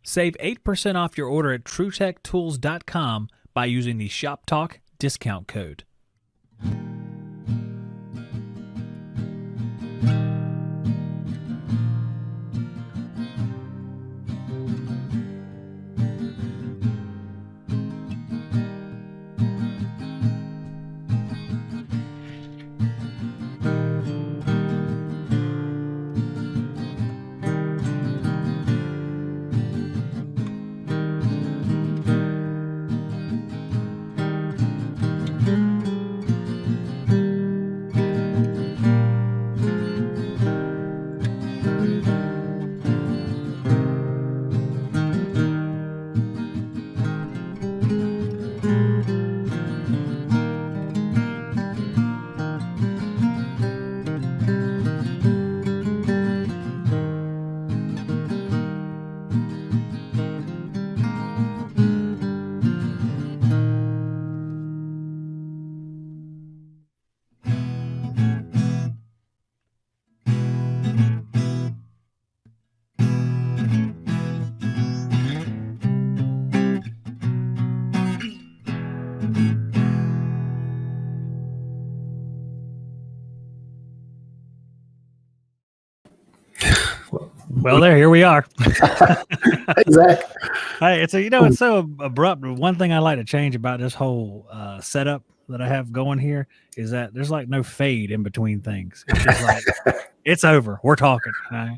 Save 8% off your order at TruTechTools.com by using the Shop Talk discount code. Well, here we are. Exactly. Hey, it's so abrupt. One thing I like to change about this whole setup that I have going here is that there's like no fade in between things. It's just like it's over. We're talking. Right?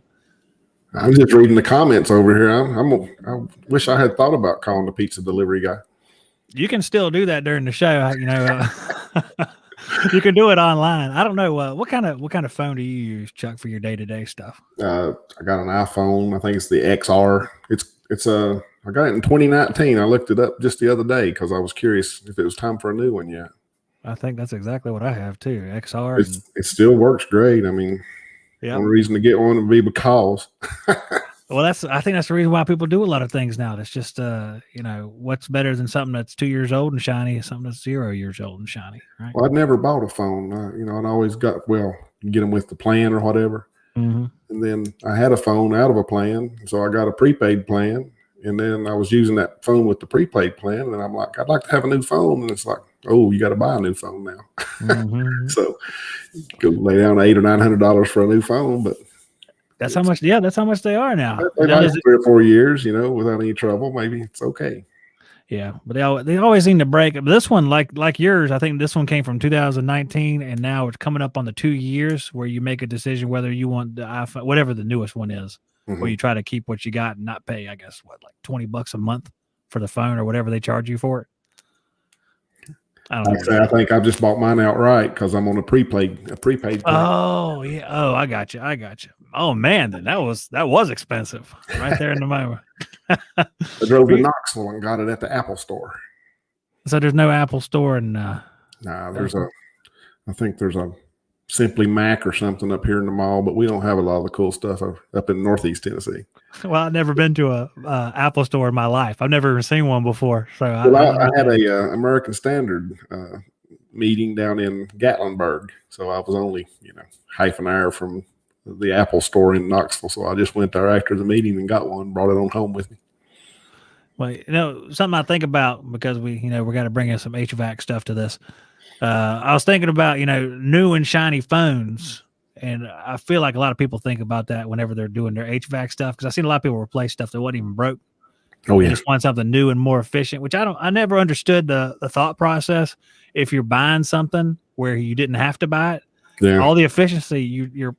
I'm just reading the comments over here. I wish I had thought about calling the pizza delivery guy. You can still do that during the show. You can do it online. I don't know what kind of phone do you use, Chuck, for your day-to-day stuff? I got an iPhone. I think it's the XR. I got it in 2019. I looked it up just the other day because I was curious if it was time for a new one yet. I think that's exactly what I have too. XR. It still works great. I mean, yeah. One reason to get one would be because. Well, I think that's the reason why people do a lot of things now. It's just, what's better than something that's 2 years old and shiny is something that's 0 years old and shiny, right? Well, I'd never bought a phone. I'd always got, you get them with the plan or whatever. Mm-hmm. And then I had a phone out of a plan. So I got a prepaid plan. And then I was using that phone with the prepaid plan. And I'm like, I'd like to have a new phone. And it's like, oh, you got to buy a new phone now. Mm-hmm. So go lay down $800 or $900 for a new phone. But that's how much. Yeah, that's how much they are now. They last 3 or 4 years, without any trouble. Maybe it's okay. Yeah, but they always seem to break. But this one, like yours, I think this one came from 2019, and now it's coming up on the 2 years where you make a decision whether you want the iPhone, whatever the newest one is, where you try to keep what you got and not pay, I guess, like $20 a month for the phone or whatever they charge you for it. I think I just bought mine outright because I'm on a prepaid plan. Oh yeah. Oh, I got you. Oh man, then that was expensive right there in the moment. I drove to Knoxville and got it at the Apple store. So there's no Apple store and I think there's a Simply Mac or something up here in the mall, but we don't have a lot of the cool stuff up in Northeast Tennessee. Well, I've never been to a Apple store in my life. I've never even seen one before. So I had a American Standard meeting down in Gatlinburg, so I was only half an hour from the Apple store in Knoxville. So I just went there after the meeting and got one, brought it on home with me. Well, something I think about because we got to bring in some HVAC stuff to this. I was thinking about, new and shiny phones. And I feel like a lot of people think about that whenever they're doing their HVAC stuff. Cause I've seen a lot of people replace stuff that wasn't even broke. Oh yeah. They just want something new and more efficient, which I never understood the thought process. If you're buying something where you didn't have to buy it, all the efficiency, you're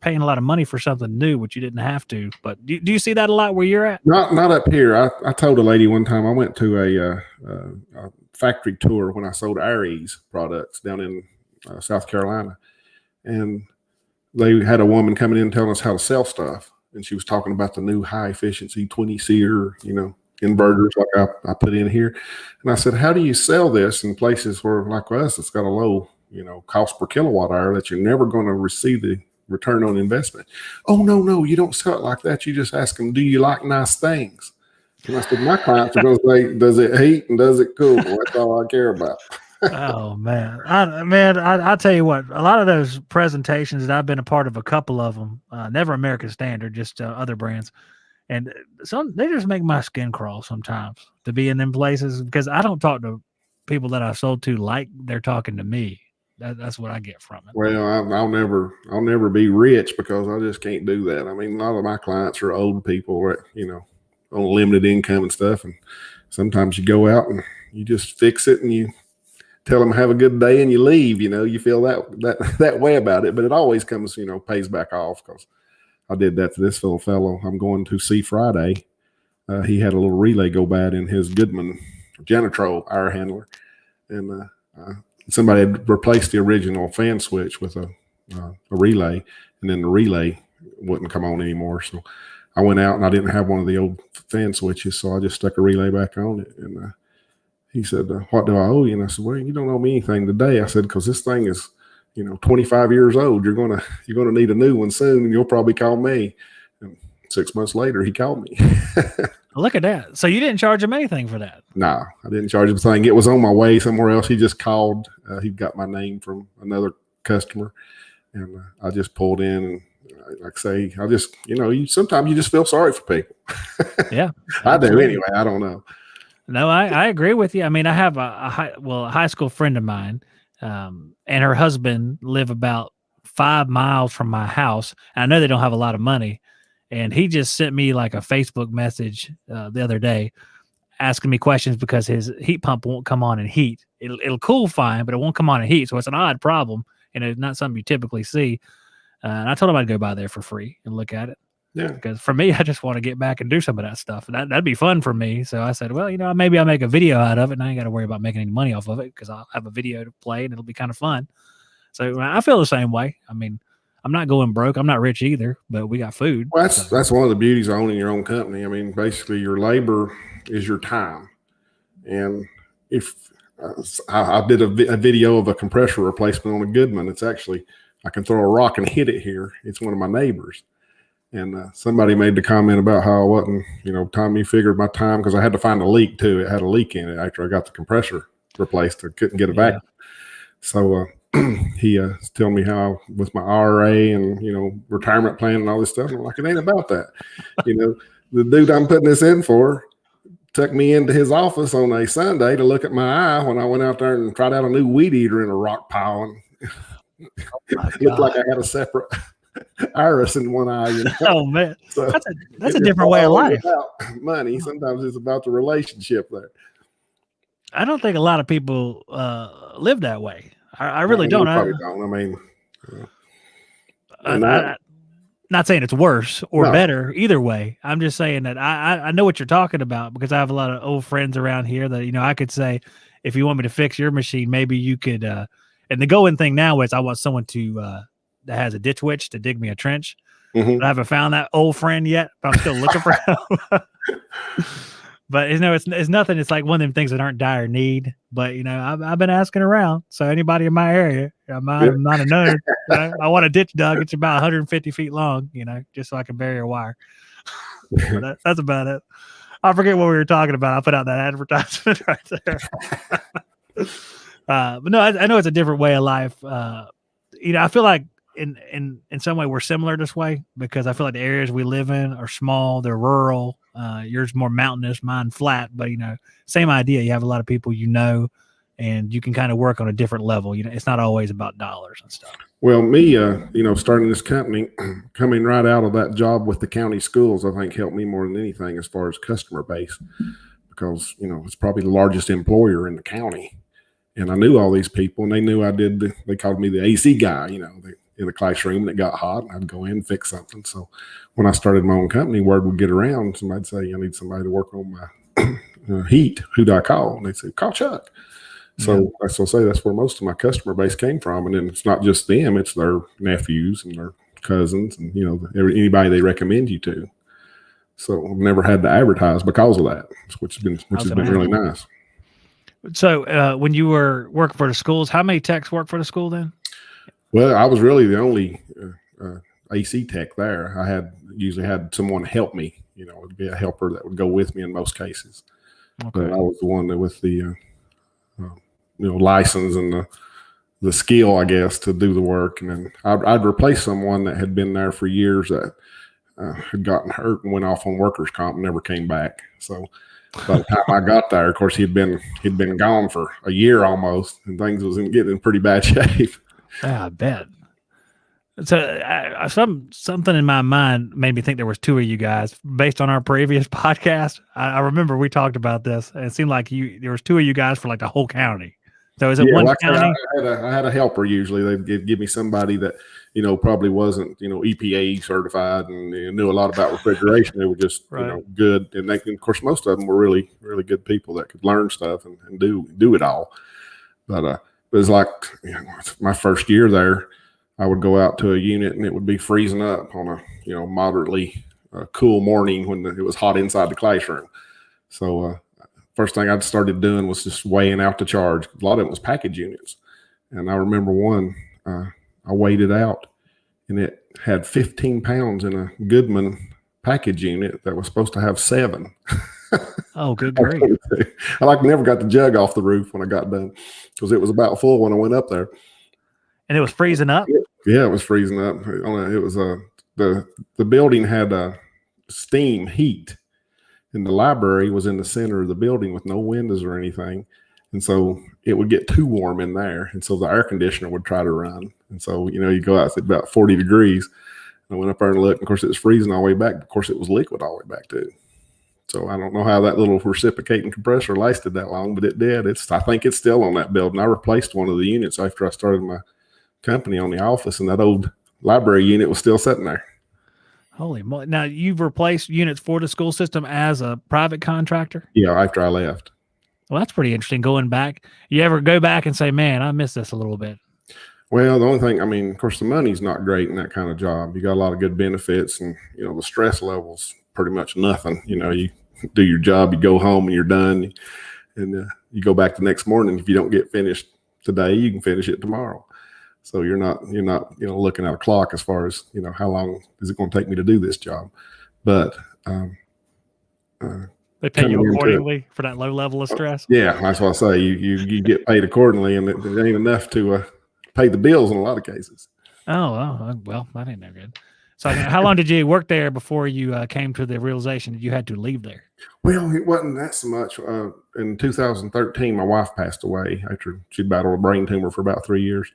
paying a lot of money for something new, which you didn't have to. But do you see that a lot where you're at? Not up here. I told a lady one time I went to a factory tour when I sold Aries products down in South Carolina, and they had a woman coming in telling us how to sell stuff, and she was talking about the new high efficiency 20-seer, inverters like I put in here, and I said, how do you sell this in places where like us it's got a low cost per kilowatt hour that you're never going to receive the return on investment? Oh no, you don't sell it like that. You just ask them, do you like nice things? And I said, my clients are going to say, does it heat and does it cool? That's all I care about. Oh man, I tell you what, a lot of those presentations that I've been a part of, a couple of them, never American Standard, just other brands. And some they just make my skin crawl sometimes to be in them places because I don't talk to people that I sold to like they're talking to me. That's what I get from it. Well, I'll never be rich because I just can't do that. I mean, a lot of my clients are old people, on limited income and stuff. And sometimes you go out and you just fix it and you tell them have a good day and you leave. You feel that way about it, but it always comes, pays back off because I did that for this little fellow I'm going to see Friday. He had a little relay go bad in his Goodman Janitrol air handler, and somebody had replaced the original fan switch with a relay, and then the relay wouldn't come on anymore. So I went out and I didn't have one of the old fan switches, so I just stuck a relay back on it. And he said, "What do I owe you?" And I said, "Well, you don't owe me anything today." I said, "Because this thing is, 25 years old. You're gonna need a new one soon, and you'll probably call me." And 6 months later, he called me. Look at that. So you didn't charge him anything for that? No, I didn't charge him a thing. It was on my way somewhere else. He just called. He got my name from another customer, and I just pulled in. And like I say, I just, sometimes you just feel sorry for people. Yeah, I do anyway. I don't know. No, I agree with you. I mean, I have a high school friend of mine, and her husband live about 5 miles from my house. And I know they don't have a lot of money. And he just sent me like a Facebook message the other day asking me questions because his heat pump won't come on and heat. It'll cool fine, but it won't come on and heat. So it's an odd problem, and it's not something you typically see. And I told him I'd go by there for free and look at it. Yeah. Because for me, I just want to get back and do some of that stuff. That'd be fun for me. So I said, well, maybe I'll make a video out of it, and I ain't got to worry about making any money off of it because I'll have a video to play, and it'll be kind of fun. So I feel the same way. I mean, I'm not going broke. I'm not rich either, but we got food. Well, that's one of the beauties of owning your own company. I mean, basically, your labor is your time. And if I did a video of a compressor replacement on a Goodman, it's actually, I can throw a rock and hit it here. It's one of my neighbors. And somebody made the comment about how I wasn't, Tommy figured my time because I had to find a leak too. It had a leak in it after I got the compressor replaced. I couldn't get it back. So he was telling me how with my IRA and, retirement plan and all this stuff. I'm like, it ain't about that. The dude I'm putting this in for took me into his office on a Sunday to look at my eye when I went out there and tried out a new weed eater in a rock pile. And it looked like I had a separate iris in one eye. Oh man, so that's a different way of life. Money. Sometimes it's about the relationship there. I don't think a lot of people live that way. I really don't. Probably don't. I mean, I'm not saying it's worse or better either way. I'm just saying that I know what you're talking about because I have a lot of old friends around here that, I could say, if you want me to fix your machine, maybe you could. And the going thing now is I want someone to that has a ditch witch to dig me a trench. Mm-hmm. But I haven't found that old friend yet, but I'm still looking for him. But it's nothing. It's like one of them things that aren't dire need. But I've been asking around. So anybody in my area, I'm not a nerd. I want a ditch dug. It's about 150 feet long. Just so I can bury a wire. That's about it. I forget what we were talking about. I'll put out that advertisement right there. But no, I know it's a different way of life. I feel like in some way we're similar this way because I feel like the areas we live in are small. They're rural. Yours more mountainous, mine flat, but same idea. You have a lot of people, and you can kind of work on a different level. It's not always about dollars and stuff. Well, me, starting this company, coming right out of that job with the county schools, I think helped me more than anything as far as customer base, because, it's probably the largest employer in the county. And I knew all these people, and they knew they called me the AC guy, in the classroom, and it got hot, and I'd go in and fix something. So when I started my own company, word would get around. Somebody'd say, I need somebody to work on my heat. Who do I call? And they'd say, call Chuck. So that's what I say. That's where most of my customer base came from. And then it's not just them; it's their nephews and their cousins, and anybody they recommend you to. So I've never had to advertise because of that, which has been really nice. So when you were working for the schools, how many techs work for the school then? Well, I was really the only AC tech there. I usually had someone help me. It'd be a helper that would go with me in most cases. Okay. But I was the one that with the license and the skill, I guess, to do the work. And then I'd replace someone that had been there for years that had gotten hurt and went off on workers' comp and never came back. So by the time I got there, of course, he'd been gone for a year almost, and things was getting in pretty bad shape. Yeah, I bet. So something in my mind made me think there was two of you guys based on our previous podcast. I remember we talked about this, and it seemed like there was two of you guys for like the whole county. So is it one county? I had a helper usually. They'd give me somebody that, probably wasn't, EPA certified and knew a lot about refrigeration. They were just, Right. good. And of course, most of them were really, really good people that could learn stuff and do it all. But it was like my first year there, I would go out to a unit and it would be freezing up on a, moderately cool morning when it was hot inside the classroom. So first thing I started doing was just weighing out the charge. A lot of it was package units. And I remember one, I weighed it out and it had 15 pounds in a Goodman package unit that was supposed to have 7. Oh, good grief. I never got the jug off the roof when I got done because it was about full when I went up there. And it was freezing up? Yeah, it was freezing up. It was the building had steam heat, and the library was in the center of the building with no windows or anything, and so it would get too warm in there, and so the air conditioner would try to run, and so you go out at about 40 degrees. I went up there and looked. Of course, it was freezing all the way back. Of course, it was liquid all the way back too. So I don't know how that little reciprocating compressor lasted that long, but it did. I think it's still on that building. I replaced one of the units after I started my company on the office, and that old library unit was still sitting there. Holy moly. Now, you've replaced units for the school system as a private contractor? Yeah, after I left. Well, that's pretty interesting going back. You ever go back and say, man, I miss this a little bit? Well, the only thing, of course, the money's not great in that kind of job. You got a lot of good benefits, and, the stress level's pretty much nothing. You do your job, you go home and you're done, and you go back the next morning. If you don't get finished today, you can finish it tomorrow. So you're not looking at a clock as far as how long is it going to take me to do this job. But they pay you accordingly for that low level of stress. Yeah, that's what I say. You get paid accordingly, and it ain't enough to pay the bills in a lot of cases. Oh well, that ain't no good. So how long did you work there before you came to the realization that you had to leave there? Well, it wasn't that so much. In 2013, my wife passed away after she'd battled a brain tumor for about 3 years.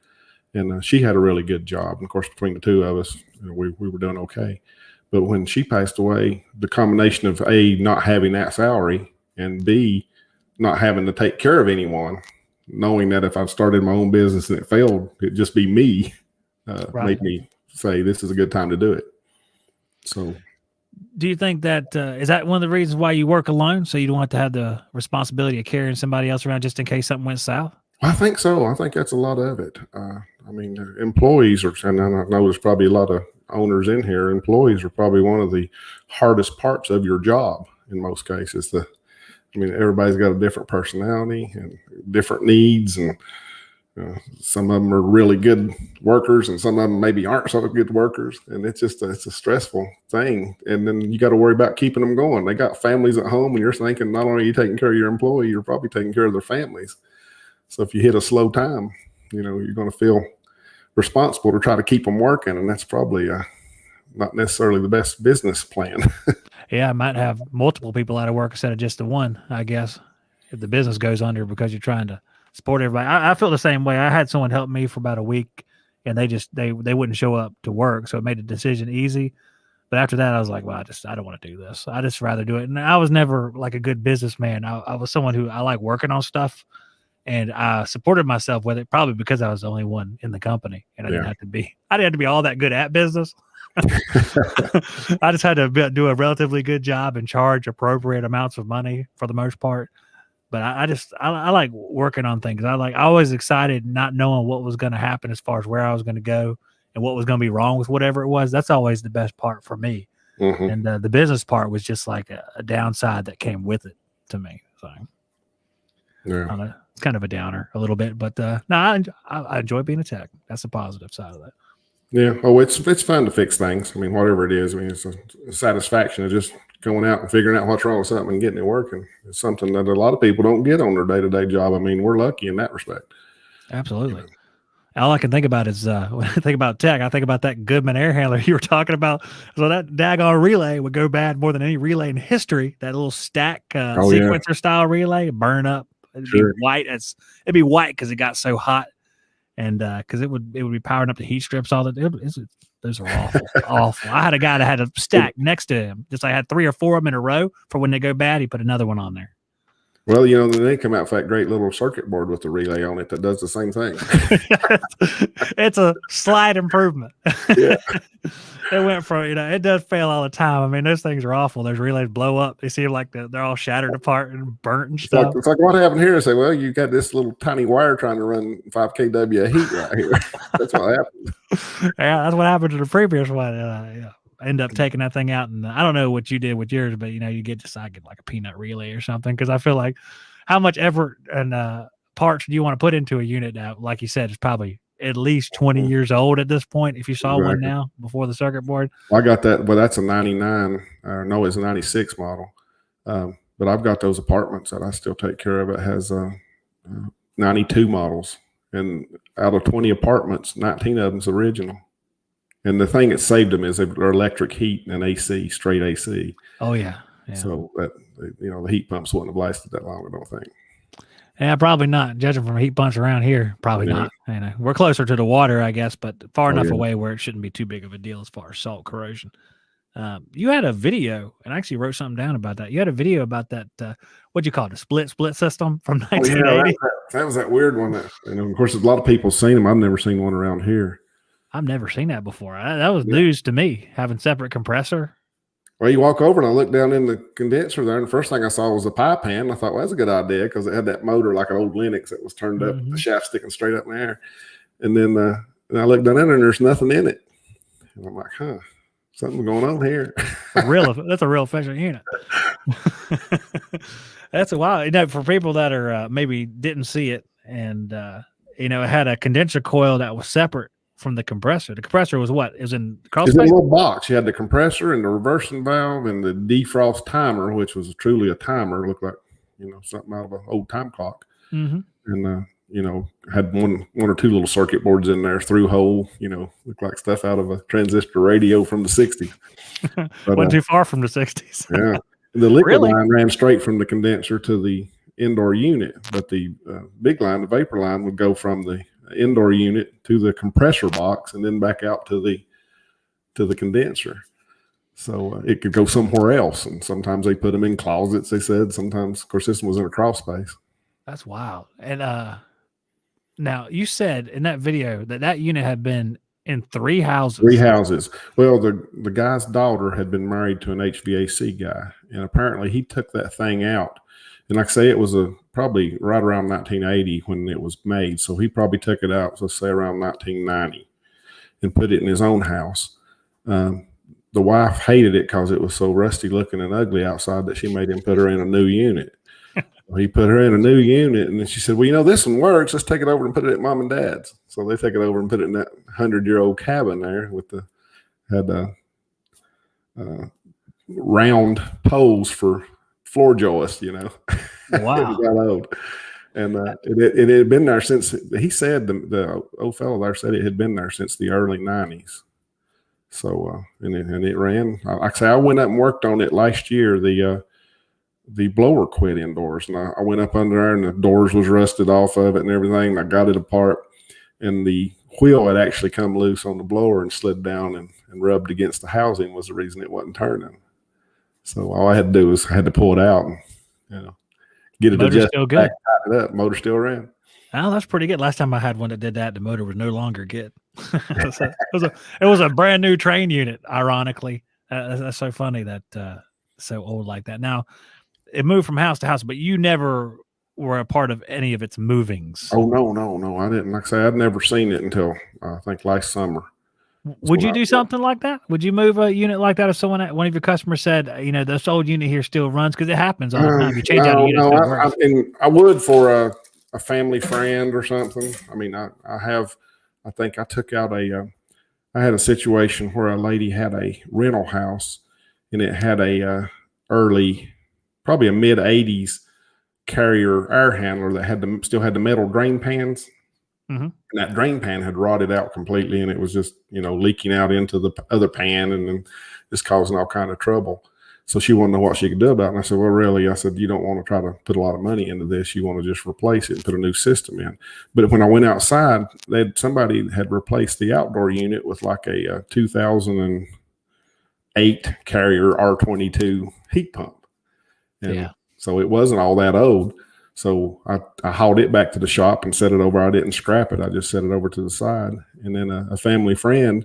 And she had a really good job. And of course, between the two of us, we were doing okay. But when she passed away, the combination of A, not having that salary, and B, not having to take care of anyone, knowing that if I started my own business and it failed, it'd just be me, made me say, this is a good time to do it. So do you think that is that one of the reasons why you work alone? So you don't have to have the responsibility of carrying somebody else around just in case something went south? I think so. I think that's a lot of it. Employees and I know there's probably a lot of owners in here. Employees are probably one of the hardest parts of your job in most cases. Everybody's got a different personality and different needs, and some of them are really good workers, and some of them maybe aren't so good workers. And it's a stressful thing. And then you got to worry about keeping them going. They got families at home, and you're thinking not only are you taking care of your employee, you're probably taking care of their families. So if you hit a slow time, you're going to feel responsible to try to keep them working. And that's probably not necessarily the best business plan. Yeah, I might have multiple people out of work instead of just the one, I guess, if the business goes under because you're trying to support everybody. I feel the same way. I had someone help me for about a week, and they wouldn't show up to work. So it made the decision easy. But after that, I was like, well, I don't want to do this. I just rather do it. And I was never like a good businessman. I was someone who I like working on stuff. And I supported myself with it probably because I was the only one in the company, and I didn't have to be all that good at business. I just had to do a relatively good job and charge appropriate amounts of money for the most part. But I like working on things. I always excited not knowing what was going to happen as far as where I was going to go and what was going to be wrong with whatever it was. That's always the best part for me. Mm-hmm. And the business part was just like a downside that came with it to me. So yeah. It's kind of a downer a little bit, but I enjoy being a tech. That's the positive side of that. Yeah. Oh, it's fun to fix things. Whatever it is, it's a satisfaction of just going out and figuring out what's wrong with something and getting it working. It's something that a lot of people don't get on their day-to-day job. We're lucky in that respect. Absolutely. All I can think about is when I think about tech, I think about that Goodman air handler you were talking about. So that daggone relay would go bad more than any relay in history. That little stack Oh yeah, sequencer style relay burn up. It'd be sure. white. It'd be white because it got so hot, and because it would be powering up the heat strips all the. Those are awful, awful. I had a guy that had a stack next to him. Just I had 3 or 4 of them in a row. For when they go bad, he put another one on there. Well, you know, then they come out with that great little circuit board with the relay on it that does the same thing. It's a slight improvement. Yeah. It went from, it does fail all the time. I mean, those things are awful. Those relays blow up. They seem like they're all shattered apart and burnt and stuff. It's like what happened here. I say, well, you got this little tiny wire trying to run 5 kW of heat right here. That's what happened. Yeah, that's what happened to the previous one. I end up taking that thing out, and I don't know what you did with yours, but you get I get like a peanut relay or something, because I feel like how much effort and parts do you want to put into a unit now? Like you said, it's probably at least 20 years old at this point. If you saw one now before the circuit board, well, I got that. Well, that's a 99. No, it's a 96 model. But I've got those apartments that I still take care of. It has 92 models, and out of 20 apartments, 19 of them's original. And the thing that saved them is they're electric heat and AC, straight AC. Oh yeah. So that the heat pumps wouldn't have lasted that long, I don't think. Yeah, probably not. Judging from heat pumps around here, probably not. We're closer to the water, I guess, but far enough away where it shouldn't be too big of a deal as far as salt corrosion. You had a video, and I actually wrote something down about that. You had a video about that. What'd you call it? A split system from 1980. That was that weird one. That, of course, a lot of people seen them. I've never seen one around here. I've never seen that before. That was news to me, having separate compressor. Well, you walk over and I looked down in the condenser there, and the first thing I saw was a pie pan. I thought, well, that's a good idea, because it had that motor like an old Linux that was turned up, the shaft sticking straight up in the air. And then I looked down in there and there's nothing in it. And I'm like, something's going on here. That's a real efficient unit. That's a wild. For people that are maybe didn't see it, and it had a condenser coil that was separate from the compressor. The compressor was what? It was in crawl space? It was a little box. You had the compressor and the reversing valve and the defrost timer, which was truly a timer. It looked like something out of an old time clock. Mm-hmm. And had one or two little circuit boards in there, through hole. Looked like stuff out of a transistor radio from the 60s. But, wasn't too far from the 60s. Yeah, the liquid line ran straight from the condenser to the indoor unit, but the big line, the vapor line, would go from the indoor unit to the compressor box and then back out to the condenser. So it could go somewhere else. And sometimes they put them in closets, they said. Sometimes, of course, this one was in a crawl space. That's wild. And now you said in that video that unit had been in 3 houses. 3 houses. Well, the guy's daughter had been married to an HVAC guy, and apparently he took that thing out. And like I say, it was probably right around 1980 when it was made. So he probably took it out, let's say around 1990, and put it in his own house. The wife hated it because it was so rusty looking and ugly outside that she made him put her in a new unit. He put her in a new unit, and then she said, well, this one works. Let's take it over and put it at Mom and Dad's. So they take it over and put it in that 100-year-old cabin there had round poles for floor joists, Wow. It got old. And it had been there since, he said, the old fellow there said it had been there since the early 90s. So, and it ran. Like I say, I went up and worked on it last year. The blower quit indoors, and I went up under there, and the doors was rusted off of it and everything. And I got it apart, and the wheel had actually come loose on the blower and slid down and rubbed against the housing was the reason it wasn't turning. So all I had to do was I had to pull it out and get it adjusted back, tighten it up. Motor still ran. Oh, that's pretty good. Last time I had one that did that, the motor was no longer good. It was a brand new train unit. Ironically, that's so funny that so old like that. Now it moved from house to house, but you never were a part of any of its movings. Oh no, I didn't. Like I say, I'd never seen it until I think last summer. Would you do something like that? Would you move a unit like that if one of your customers said, this old unit here still runs? Because it happens all the time. You change out a unit. No, I would for a family friend or something. I mean, I think I took out I had a situation where a lady had a rental house, and it had a probably a mid 80s Carrier air handler that still had the metal drain pans. Mhm. And that drain pan had rotted out completely, and it was just, leaking out into the other pan and then just causing all kind of trouble. So she wanted to know what she could do about it. And I said, well, really, I said, you don't want to try to put a lot of money into this. You want to just replace it and put a new system in. But when I went outside, somebody had replaced the outdoor unit with like a 2008 Carrier R22 heat pump. And so it wasn't all that old. So I hauled it back to the shop and set it over. I didn't scrap it. I just set it over to the side. And then a family friend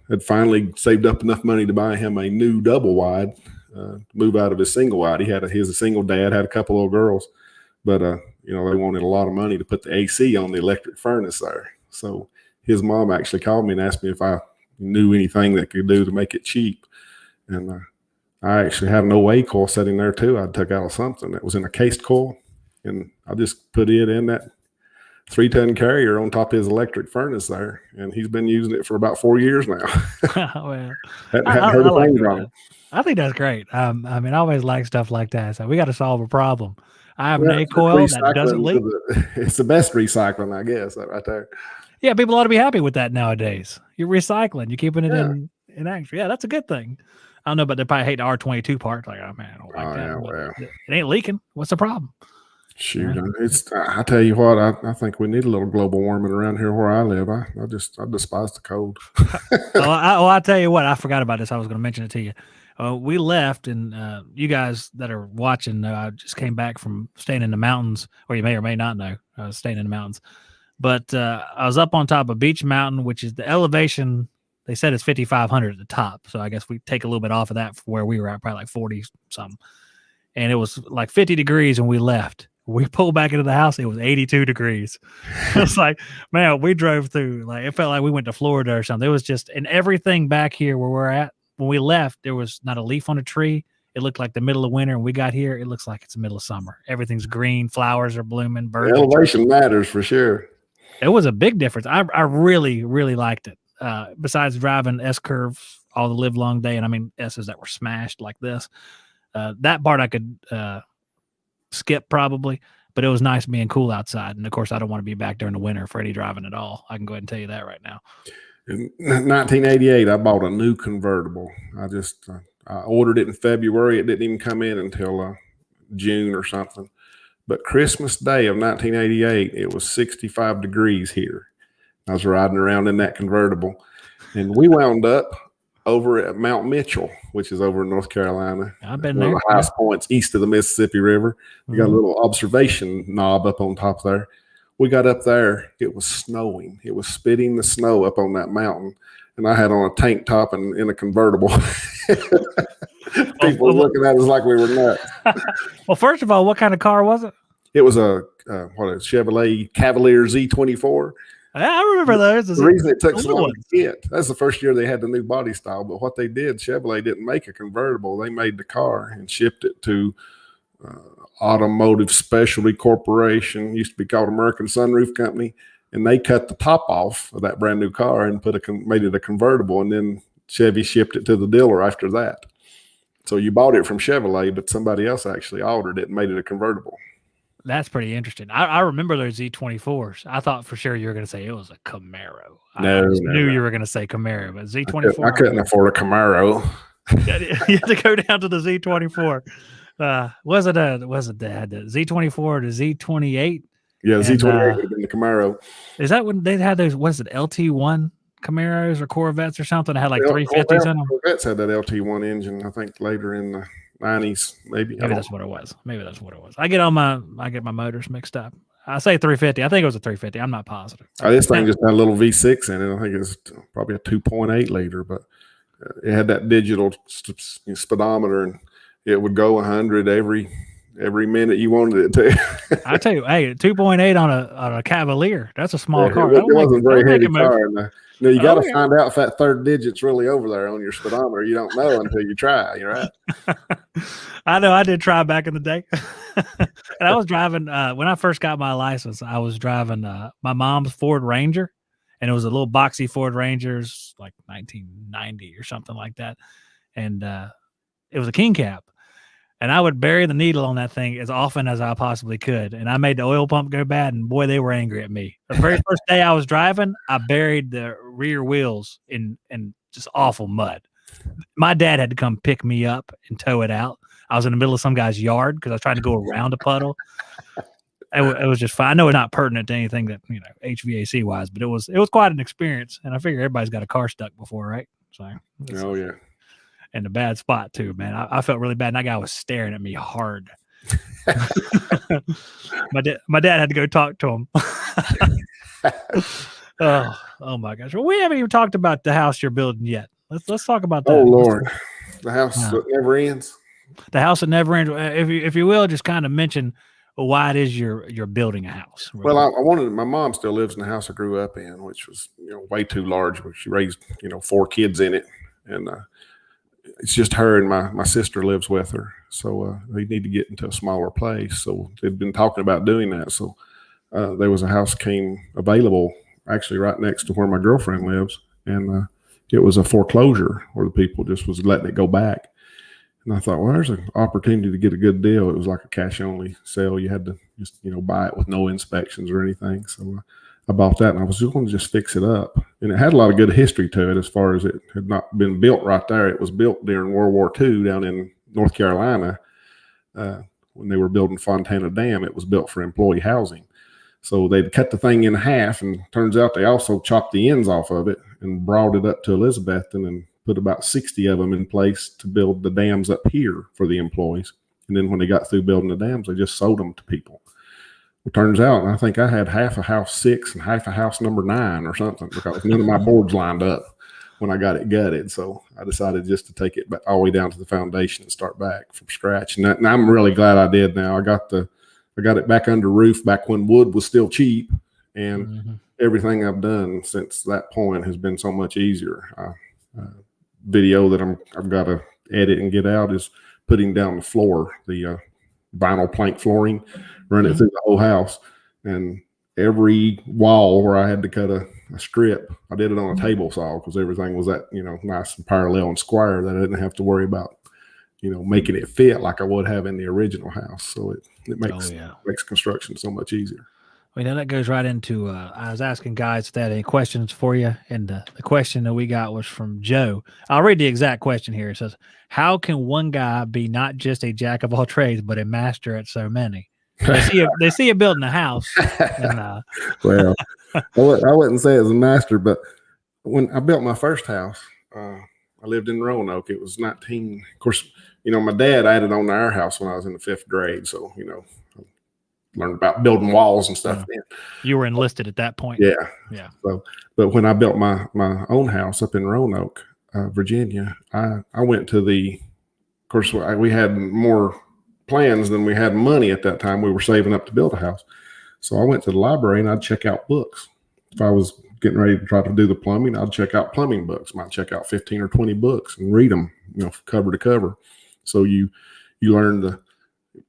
had finally saved up enough money to buy him a new double wide, move out of his single wide. He was a single dad, had a couple of girls, but they wanted a lot of money to put the AC on the electric furnace there. So his mom actually called me and asked me if I knew anything that could do to make it cheap. And I actually had an OA coil sitting there too. I took out something that was in a cased coil, and I just put it in that 3-ton Carrier on top of his electric furnace there, and he's been using it for about 4 years now. Well, I think that's great. I mean, I always like stuff like that. So we got to solve a problem. I have an A coil that doesn't leak. It's the best recycling, I guess, right there. Yeah, people ought to be happy with that nowadays. You're recycling. You're keeping it in action. Yeah, that's a good thing. I don't know, but they probably hate the R22 part. Like, oh man, I don't like that. Yeah, well. It ain't leaking. What's the problem? Shoot, I tell you what, I think we need a little global warming around here where I live. I despise the cold. I'll tell you what, I forgot about this. I was going to mention it to you. We left, and you guys that are watching, I just came back from staying in the mountains, or you may or may not know, I was staying in the mountains. But I was up on top of Beech Mountain, which is the elevation. They said it's 5,500 at the top. So I guess we take a little bit off of that from where we were at, probably like 40 something. And it was like 50 degrees when we left. We pulled back into the house. It was 82 degrees. It's like, man, we drove through, like, it felt like we went to Florida or something. It was just, and everything back here where we're at, when we left, there was not a leaf on a tree. It looked like the middle of winter. And we got here, it looks like it's the middle of summer. Everything's green. Flowers are blooming. Birds. The elevation matters for sure. It was a big difference. I really, really liked it. Besides driving S curves all the live long day, and I mean S's that were smashed like this, that part I could skip probably, but it was nice being cool outside. And of course, I don't want to be back during the winter for any driving at all. I can go ahead and tell you that right now. In 1988, I bought a new convertible. I ordered it in February. It didn't even come in until June or something. But Christmas Day of 1988, it was 65 degrees here. I was riding around in that convertible, and we wound up over at Mount Mitchell, which is over in North Carolina. I've been there. One of the highest points east of the Mississippi River. We got a little observation knob up on top there. We got up there. It was snowing. It was spitting the snow up on that mountain, and I had on a tank top and in a convertible. People were looking at us like we were nuts. Well, first of all, what kind of car was it? It was a Chevrolet Cavalier Z24. I remember those. The reason it took so long to get, that's the first year they had the new body style. But what they did, Chevrolet didn't make a convertible. They made the car and shipped it to Automotive Specialty Corporation, used to be called American Sunroof Company. And they cut the top off of that brand new car and made it a convertible. And then Chevy shipped it to the dealer after that. So you bought it from Chevrolet, but somebody else actually altered it and made it a convertible. That's pretty interesting. I remember those Z24s. I thought for sure you were going to say it was a Camaro. No, I knew you were going to say Camaro, but Z24. I couldn't afford a Camaro. You had to go down to the Z24. Was it the Z24 or the Z28? Yeah, Z28 would have been the Camaro. Is that when they had those? Was it LT1 Camaros or Corvettes or something? That had like 350s in them. Corvettes had that LT1 engine. I think later in the 90s, maybe. Maybe that's what it was. I get my motors mixed up. I say 350. I think it was a 350. I'm not positive. This thing just had a little V6 in it. I think it was probably a 2.8 liter, but it had that digital speedometer, and it would go 100 every minute you wanted it to. I tell you, hey, 2.8 on a Cavalier. That's a small car. It wasn't a very heavy car. No, you got to find out if that third digit's really over there on your speedometer. You don't know until you try. You're right. I know. I did try back in the day. And I was driving, when I first got my license, I was driving my mom's Ford Ranger. And it was a little boxy Ford Rangers, like 1990 or something like that. And it was a king cab. and I would bury the needle on that thing as often as I possibly could. And I made the oil pump go bad, and boy, they were angry at me. The very first day I was driving, I buried the rear wheels in just awful mud. My dad had to come pick me up and tow it out. I was in the middle of some guy's yard because I was trying to go around a puddle. It was just fine. I know it's not pertinent to anything that, HVAC wise, but it was quite an experience. And I figure everybody's got a car stuck before, right? So, oh yeah. In a bad spot too, man. I felt really bad. And that guy was staring at me hard. My dad had to go talk to him. Oh my gosh. Well, we haven't even talked about the house you're building yet. Let's talk about that. Oh Lord, the house that never ends. The house that never ends. If you will, just kind of mention why it is you're building a house. Well, I wanted. My mom still lives in the house I grew up in, which was way too large. But she raised 4 kids in it, and it's just her and my sister lives with her. So they need to get into a smaller place. So they've been talking about doing that. So there was a house came available actually right next to where my girlfriend lives, and it was a foreclosure where the people just was letting it go back. And I thought, well, there's an opportunity to get a good deal. It was like a cash only sale. You had to just, buy it with no inspections or anything. So I bought that, and I was just going to just fix it up. And it had a lot of good history to it as far as it had not been built right there. It was built during World War II down in North Carolina. When they were building Fontana Dam, it was built for employee housing. So they'd cut the thing in half, and turns out they also chopped the ends off of it and brought it up to Elizabethton and put about 60 of them in place to build the dams up here for the employees. And then when they got through building the dams, they just sold them to people. It turns out, and I think I had half of house 6 and half of house number 9 or something, because none of my boards lined up when I got it gutted. So I decided just to take it back all the way down to the foundation and start back from scratch. And I'm really glad I did now. I got it back under roof back when wood was still cheap, and everything I've done since that point has been so much easier. Video that I've got to edit and get out is putting down the floor, the vinyl plank flooring, run it through the whole house, and every wall where I had to cut a strip, I did it on a table saw because everything was that nice and parallel and square that I didn't have to worry about making it fit like I would have in the original house. So it makes construction so much easier. That goes right into, I was asking guys if they had any questions for you. And the question that we got was from Joe. I'll read the exact question here. It says, how can one guy be not just a jack of all trades, but a master at so many? They see you building a house. And, well, I wouldn't say it's a master, but when I built my first house, I lived in Roanoke. It was 19. Of course, my dad added on to our house when I was in the 5th grade. So, learned about building walls and stuff. You were enlisted at that point. Yeah. So, but when I built my own house up in Roanoke, Virginia, I went to of course, we had more plans than we had money at that time. We were saving up to build a house. So I went to the library and I'd check out books. If I was getting ready to try to do the plumbing, I'd check out plumbing books. Might check out 15 or 20 books and read them, cover to cover. So you learn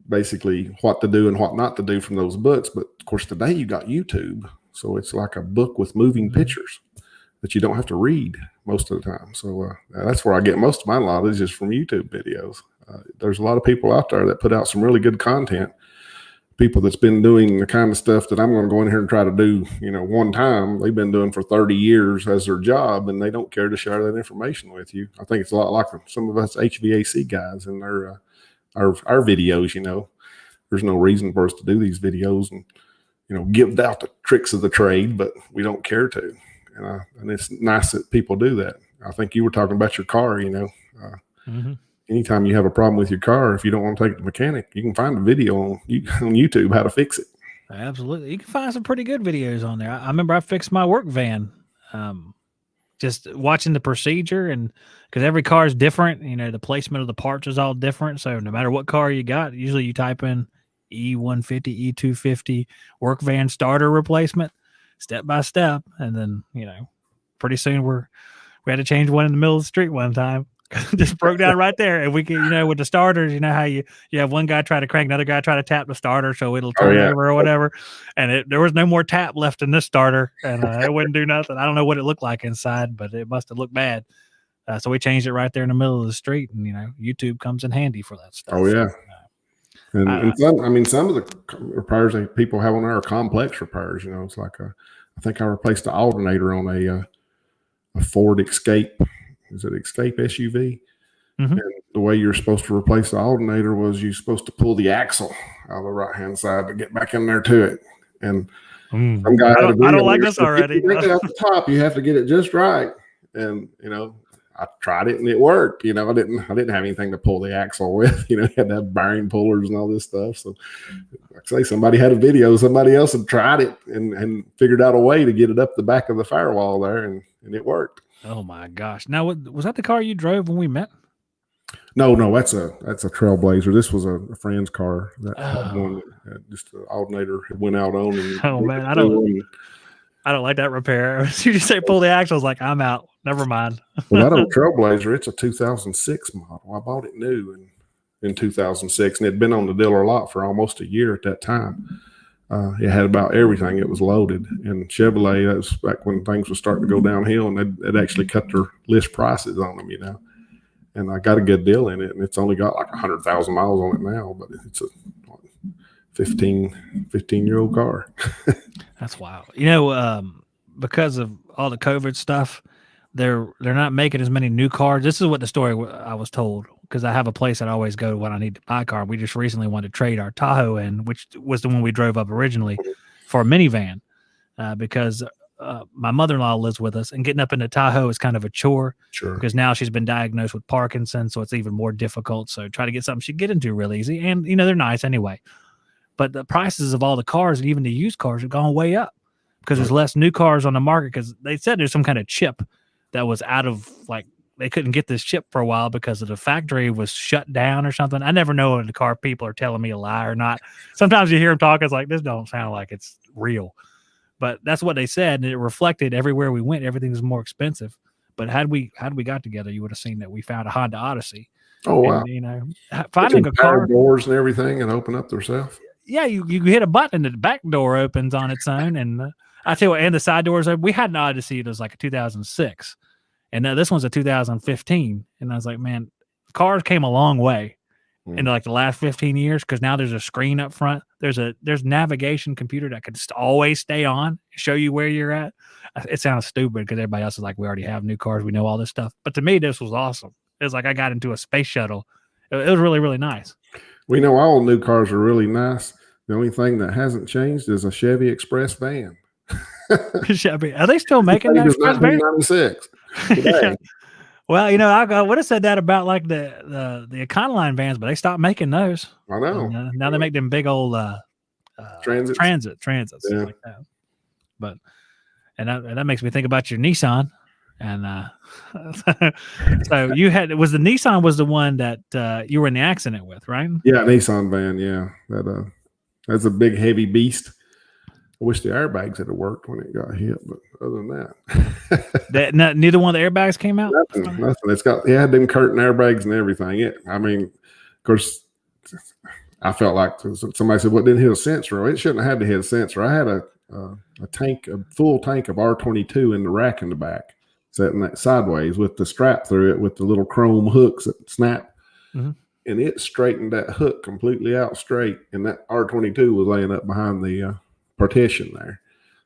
basically what to do and what not to do from those books. But of course, today you got YouTube. So it's like a book with moving pictures that you don't have to read most of the time. So that's where I get most of my knowledge is from YouTube videos. There's a lot of people out there that put out some really good content. People that's been doing the kind of stuff that I'm going to go in here and try to do, one time. They've been doing for 30 years as their job, and they don't care to share that information with you. I think it's a lot like some of us HVAC guys and their our videos. There's no reason for us to do these videos and give out the tricks of the trade, but we don't care to. And it's nice that people do that. I think you were talking about your car. Anytime you have a problem with your car, if you don't want to take it to the mechanic, you can find a video on YouTube how to fix it. Absolutely. You can find some pretty good videos on there. I remember I fixed my work van, just watching the procedure, and because every car is different, the placement of the parts is all different. So no matter what car you got, usually you type in E150, E250 work van starter replacement step by step. And then, pretty soon we had to change one in the middle of the street one time. Just broke down right there. And we can, with the starters, how you have one guy try to crank, another guy try to tap the starter so it'll turn over or whatever. And there was no more tap left in this starter, and it wouldn't do nothing. I don't know what it looked like inside, but it must have looked bad. So we changed it right there in the middle of the street, and YouTube comes in handy for that stuff. Oh yeah. And some of the repairs that people have on there are complex repairs. It's like I think I replaced the alternator on a Ford Escape. Is it Escape SUV? Mm-hmm. And the way you're supposed to replace the alternator was you're supposed to pull the axle out of the right hand side to get back in there to it. And some guy I don't like this already. Take it off the top. You have to get it just right. And I tried it and it worked. I didn't have anything to pull the axle with. You had to have bearing pullers and all this stuff. So, like I say, somebody had a video. Somebody else had tried it and figured out a way to get it up the back of the firewall there, and it worked. Oh my gosh! Now, was that the car you drove when we met? No, that's a Trailblazer. This was a friend's car. One just the alternator went out on. And oh man, I don't like that repair. As soon as you say pull the axle, I was like, I'm out. Never mind. Well, that old Trailblazer, it's a 2006 model. I bought it new in 2006, and it'd been on the dealer lot for almost a year at that time. It had about everything. It was loaded. And Chevrolet, that was back when things were starting to go downhill, and they'd actually cut their list prices on them, And I got a good deal in it, and it's only got like 100,000 miles on it now, but it's a 15-year-old car. That's wild. Because of all the COVID stuff, they're not making as many new cars. This is what the story I was told, because I have a place that I always go to when I need to buy a car. We just recently wanted to trade our Tahoe in, which was the one we drove up originally, for a minivan, because my mother-in-law lives with us, and getting up into Tahoe is kind of a chore. Sure. Because now she's been diagnosed with Parkinson's, so it's even more difficult. So try to get something she can get into real easy. And, they're nice anyway. But the prices of all the cars, and even the used cars, have gone way up because there's less new cars on the market, because they said there's some kind of chip that was out of, they couldn't get this chip for a while because of the factory was shut down or something. I never know if the car people are telling me a lie or not. Sometimes you hear them talk, it's like, this don't sound like it's real. But that's what they said, and it reflected everywhere we went. Everything was more expensive. But had we got together, you would have seen that we found a Honda Odyssey. Oh wow! And, finding a car, doors and everything, and open up themselves. Yeah, you hit a button, and the back door opens on its own, and I tell you what, and the side doors open. We had an Odyssey. It was like a 2006, and this one's a 2015. And I was like, man, cars came a long way in like the last 15 years, because now there's a screen up front. There's navigation computer that could always stay on, show you where you're at. It sounds stupid because everybody else is like, we already have new cars, we know all this stuff. But to me, this was awesome. It was like I got into a space shuttle. It was really, really nice. We know all new cars are really nice. The only thing that hasn't changed is a Chevy Express van. Chevy, are they still making that Express van? 1996. Yeah. Well, I would have said that about like the Econoline vans, but they stopped making those. I know. And, now they make them big old transits, yeah. like that. But and that makes me think about your Nissan. And so was the Nissan was the one that you were in the accident with, right? Yeah, Nissan van. Yeah, that's a big heavy beast. I wish the airbags had worked when it got hit, but other than that, neither one of the airbags came out. Nothing. It had them curtain airbags and everything. Of course, I felt like somebody said, "Well, it didn't hit a sensor." It shouldn't have had to hit a sensor. I had a full tank of R22 in the rack in the back, setting that sideways with the strap through it with the little chrome hooks that snap. Mm-hmm. And it straightened that hook completely out straight, and that R22 was laying up behind the partition there.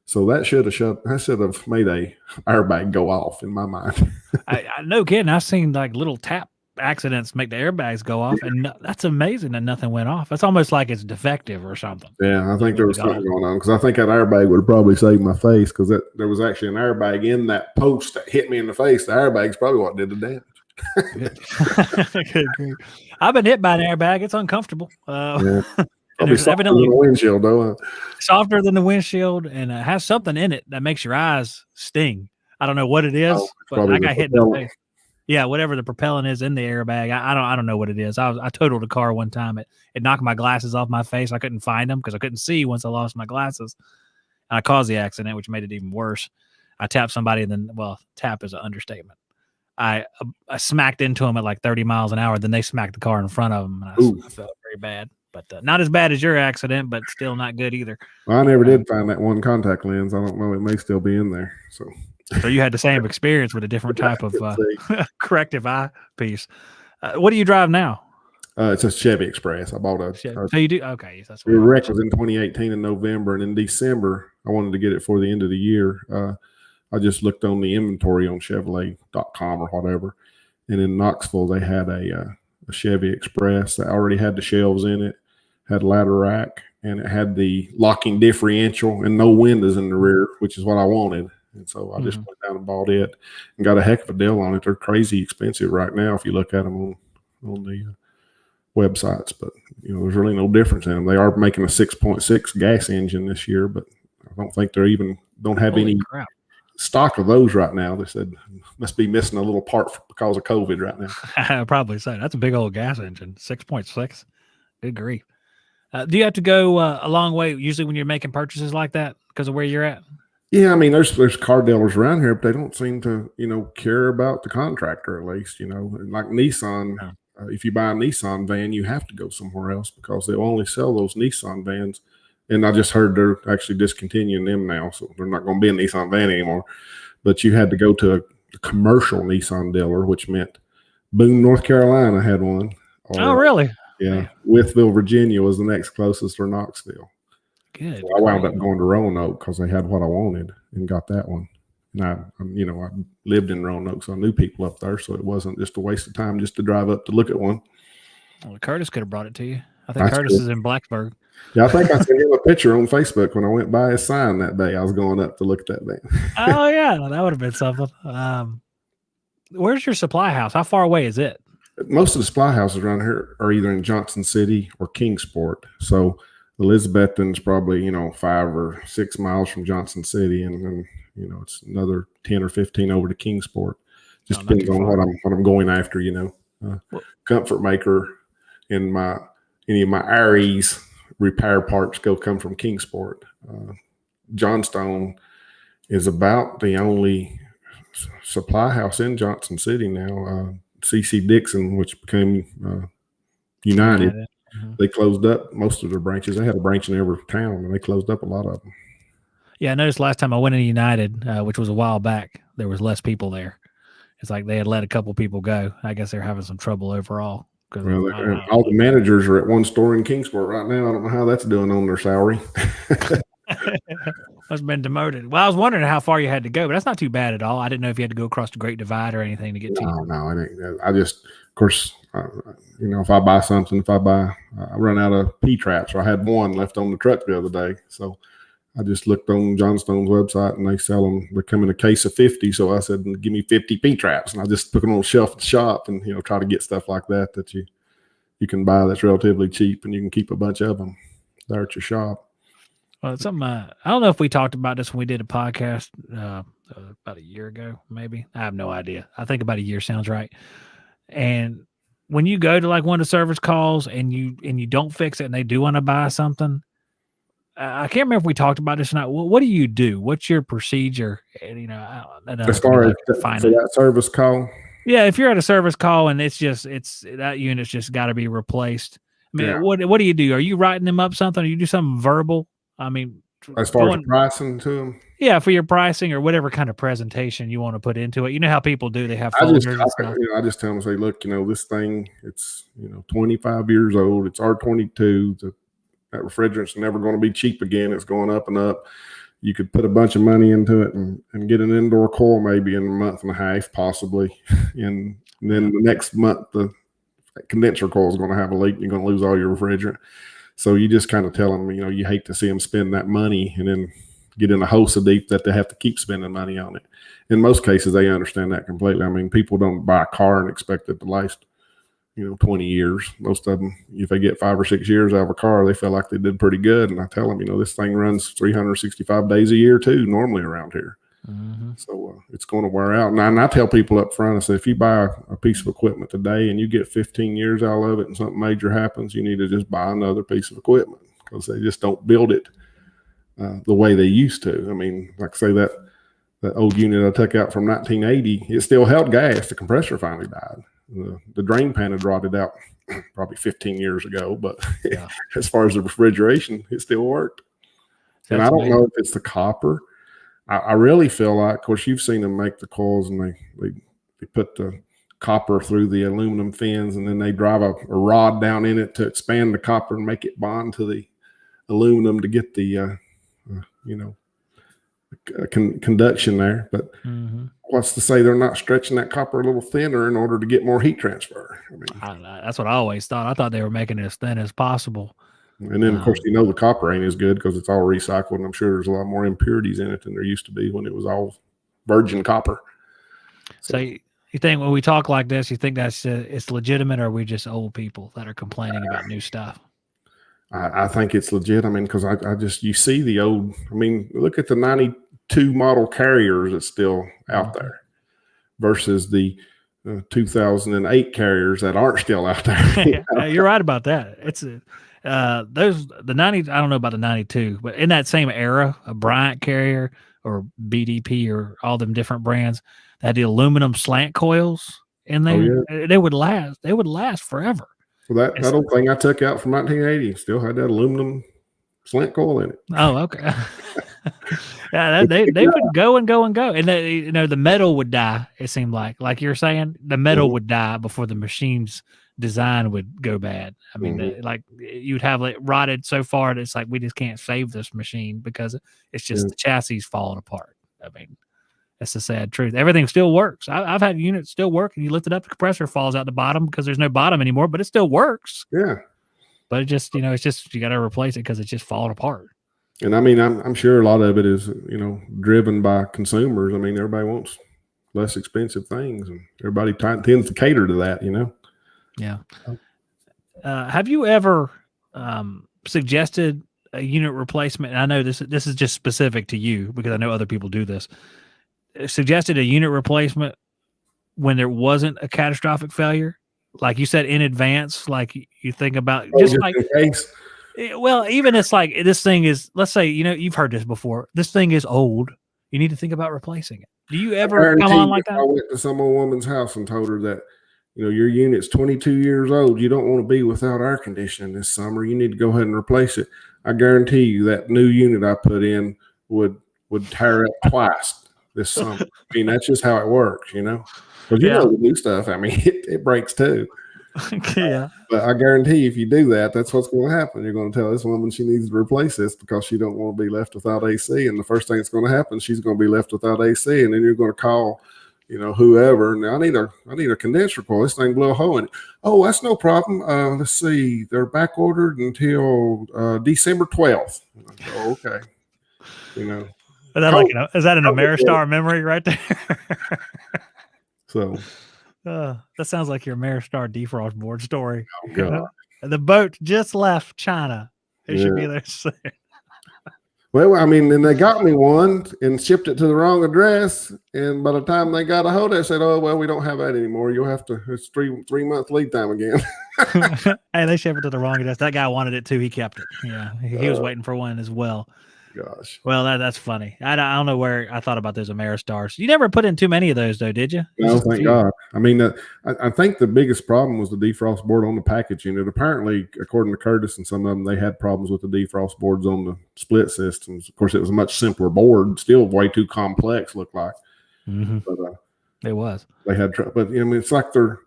So that should have made a airbag go off in my mind. I no kidding. I've seen like little tap accidents make the airbags go off, and that's amazing that nothing went off. It's almost like it's defective or something. Yeah, I think there was something going on, because I think that airbag would have probably saved my face, because there was actually an airbag in that post that hit me in the face. The airbag's probably what did the damage. I've been hit by an airbag. It's uncomfortable. Yeah. Probably softer than the windshield, though. Softer than the windshield, and has something in it that makes your eyes sting. I don't know what it is, but I got hit in the face. Yeah, whatever the propellant is in the airbag, I don't know what it is. I totaled a car one time. It knocked my glasses off my face. I couldn't find them because I couldn't see once I lost my glasses. And I caused the accident, which made it even worse. I tapped somebody, and then, tap is an understatement. I smacked into them at like 30 miles an hour. Then they smacked the car in front of them, and I felt very bad. But not as bad as your accident, but still not good either. Well, I never did find that one contact lens. I don't know. It may still be in there. So So you had the same experience with a different type of corrective eye piece. What do you drive now? It's a Chevy Express. I bought So you do? Okay. That's the wreck was in 2018 in November, and in December, I wanted to get it for the end of the year. I just looked on the inventory on Chevrolet.com or whatever, and in Knoxville, they had a Chevy Express that already had the shelves in it, had a ladder rack, and it had the locking differential and no windows in the rear, which is what I wanted. And so I just went down and bought it and got a heck of a deal on it. They're crazy expensive right now if you look at them on the websites, but there's really no difference in them. They are making a 6.6 gas engine this year, but I don't think they're don't have Holy any crap. stock of those right now. They said must be missing a little part because of COVID right now. Probably so. That's a big old gas engine, 6.6. Good grief. Do you have to go a long way usually when you're making purchases like that because of where you're at? Yeah, I mean, there's car dealers around here, but they don't seem to, care about the contractor at least, like Nissan. If you buy a Nissan van, you have to go somewhere else because they'll only sell those Nissan vans. And I just heard they're actually discontinuing them now, so they're not going to be a Nissan van anymore. But you had to go to a commercial Nissan dealer, which meant Boone, North Carolina had one. Oh, really? Yeah. Wytheville, Virginia was the next closest, or Knoxville. Good. So I wound up going to Roanoke because they had what I wanted and got that one. And I lived in Roanoke, so I knew people up there. So it wasn't just a waste of time just to drive up to look at one. Well, Curtis could have brought it to you. I think Curtis is in Blacksburg. Yeah, I think I sent him a picture on Facebook when I went by his sign that day. I was going up to look at that van. Oh, yeah. That would have been something. Where's your supply house? How far away is it? Most of the supply houses around here are either in Johnson City or Kingsport. So Elizabethton's probably, 5 or 6 miles from Johnson City, and then, it's another 10 or 15 over to Kingsport. Just depends on what I'm going after, Comfort Maker and any of my Aries repair parts come from Kingsport. Johnstone is about the only supply house in Johnson City now. CC Dixon, which became United. They closed up most of their branches. They had a branch in every town, and they closed up a lot of them. Yeah, I noticed last time I went in United, which was a while back, there was less people there. It's like they had let a couple people go. I guess they're having some trouble overall. Well, all the managers are at one store in Kingsport right now. I don't know how that's doing on their salary. Must have been demoted. Well, I was wondering how far you had to go, but that's not too bad at all. I didn't know if you had to go across the Great Divide or anything to get to you. No, I just, of course, if I buy something, I run out of P-traps. I had one left on the truck the other day. So I just looked on Johnstone's website, and they sell them. They come in a case of 50. So I said, give me 50 P-traps. And I just put them on the shelf at the shop and, try to get stuff like that you can buy that's relatively cheap, and you can keep a bunch of them there at your shop. Well, it's something I don't know if we talked about this when we did a podcast about a year ago, maybe. I have no idea. I think about a year sounds right. And when you go to like one of the service calls and you don't fix it and they do want to buy something, I can't remember if we talked about this or not. What do you do? What's your procedure? And, as far as for that service call. Yeah, if you're at a service call and it's that unit's just got to be replaced. I mean, what do you do? Are you writing them up something? Or you do something verbal? I mean, as far as pricing to them, yeah, for your pricing or whatever kind of presentation you want to put into it. You know how people do; they have folders. I just tell them, say, look, this thing, it's 25 years old. It's R22. That refrigerant's never going to be cheap again. It's going up and up. You could put a bunch of money into it and get an indoor coil maybe in a month and a half, possibly, and then the next month the condenser coil is going to have a leak. You're going to lose all your refrigerant. So you just kind of tell them, you hate to see them spend that money and then get in a hole so deep that they have to keep spending money on it. In most cases, they understand that completely. I mean, people don't buy a car and expect it to last, 20 years. Most of them, if they get 5 or 6 years out of a car, they feel like they did pretty good. And I tell them, this thing runs 365 days a year too, normally around here. Mm-hmm. So it's going to wear out. And I tell people up front, I say, if you buy a piece of equipment today and you get 15 years out of it and something major happens, you need to just buy another piece of equipment because they just don't build it the way they used to. I mean, like I say, that old unit I took out from 1980, it still held gas. The compressor finally died. The drain pan had rotted out probably 15 years ago, but as far as the refrigeration, it still worked. And I don't know if it's the copper. I really feel like, of course, you've seen them make the coils, and they put the copper through the aluminum fins, and then they drive a rod down in it to expand the copper and make it bond to the aluminum to get the conduction there. But what's to say they're not stretching that copper a little thinner in order to get more heat transfer? I mean, that's what I always thought. I thought they were making it as thin as possible. And then, of course, the copper ain't as good because it's all recycled, and I'm sure there's a lot more impurities in it than there used to be when it was all virgin copper. So you think when we talk like this, you think that's it's legitimate, or are we just old people that are complaining about new stuff? I think it's legit. I mean, because I just, you see the old, I mean, look at the 92 model Carriers that's still out there versus the 2008 Carriers that aren't still out there. You're right about that. It's the 90, I don't know about the 92, but in that same era, a Bryant Carrier or BDP or all them different brands that had the aluminum slant coils in there, they would last forever. Well, that old thing I took out from 1980 still had that aluminum slant coil in it. Oh, okay. Yeah, they would go and go and go, and the metal would die. It seemed like you're saying, the metal would die before the machine's design would go bad. I mean, like you'd have it rotted so far that it's like we just can't save this machine because it's just the chassis falling apart. I mean, that's the sad truth. Everything still works. I've had units still work, and you lift it up, the compressor falls out the bottom because there's no bottom anymore, but it still works. Yeah. But it just, it's just, you got to replace it because it's just falling apart. And I mean, I'm sure a lot of it is, driven by consumers. I mean, everybody wants less expensive things, and everybody tends to cater to that, Yeah. Have you ever suggested a unit replacement? And I know this is just specific to you because I know other people do this. Suggested a unit replacement when there wasn't a catastrophic failure, like you said in advance. Like you think about just like, well, even it's like this thing is. Let's say you've heard this before. This thing is old. You need to think about replacing it. Do you ever come on like that? I went to some old woman's house and told her that, your unit's 22 years old. You don't want to be without air conditioning this summer. You need to go ahead and replace it. I guarantee you that new unit I put in would tear up twice this summer. I mean, that's just how it works, because the new stuff. I mean, it breaks too. Yeah. But I guarantee if you do that, that's what's going to happen. You're going to tell this woman she needs to replace this because she don't want to be left without AC. And the first thing that's going to happen, she's going to be left without AC. And then you're going to call, whoever. Now I need a condenser coil. This thing blew a hole in it. Oh, that's no problem. Let's see. They're back ordered until December 12th. Oh, okay. Is that an Ameristar memory right there? So that sounds like your Ameristar defrost board story. Oh, God. The boat just left China. It should be there soon. Well, I mean, then they got me one and shipped it to the wrong address. And by the time they got a hold of it, they said, "Oh, well, we don't have that anymore. You'll have to. It's 3-month lead time again." Hey, they shipped it to the wrong address. That guy wanted it too. He kept it. Yeah, he was waiting for one as well. Gosh. Well, that's funny. I don't know where I thought about those Ameristars. You never put in too many of those, though, did you? No, thank God. I mean, I think the biggest problem was the defrost board on the package unit. Apparently, according to Curtis and some of them, they had problems with the defrost boards on the split systems. Of course, it was a much simpler board, still way too complex, looked like. But it was. They had trouble. But, I mean, it's like they're,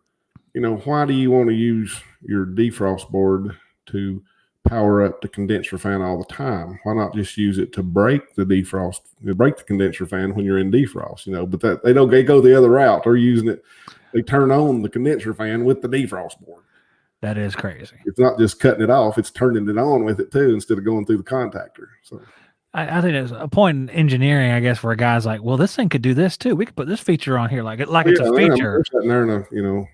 why do you want to use your defrost board to power up the condenser fan all the time? Why not just use it to break the condenser fan when you're in defrost, but that they go the other route. They're using it. They turn on the condenser fan with the defrost board. That is crazy. It's not just cutting it off. It's turning it on with it too, instead of going through the contactor. So I think there's a point in engineering, I guess, where a guy's like, well, this thing could do this too. We could put this feature on here. Like it's a feature. They're sitting there in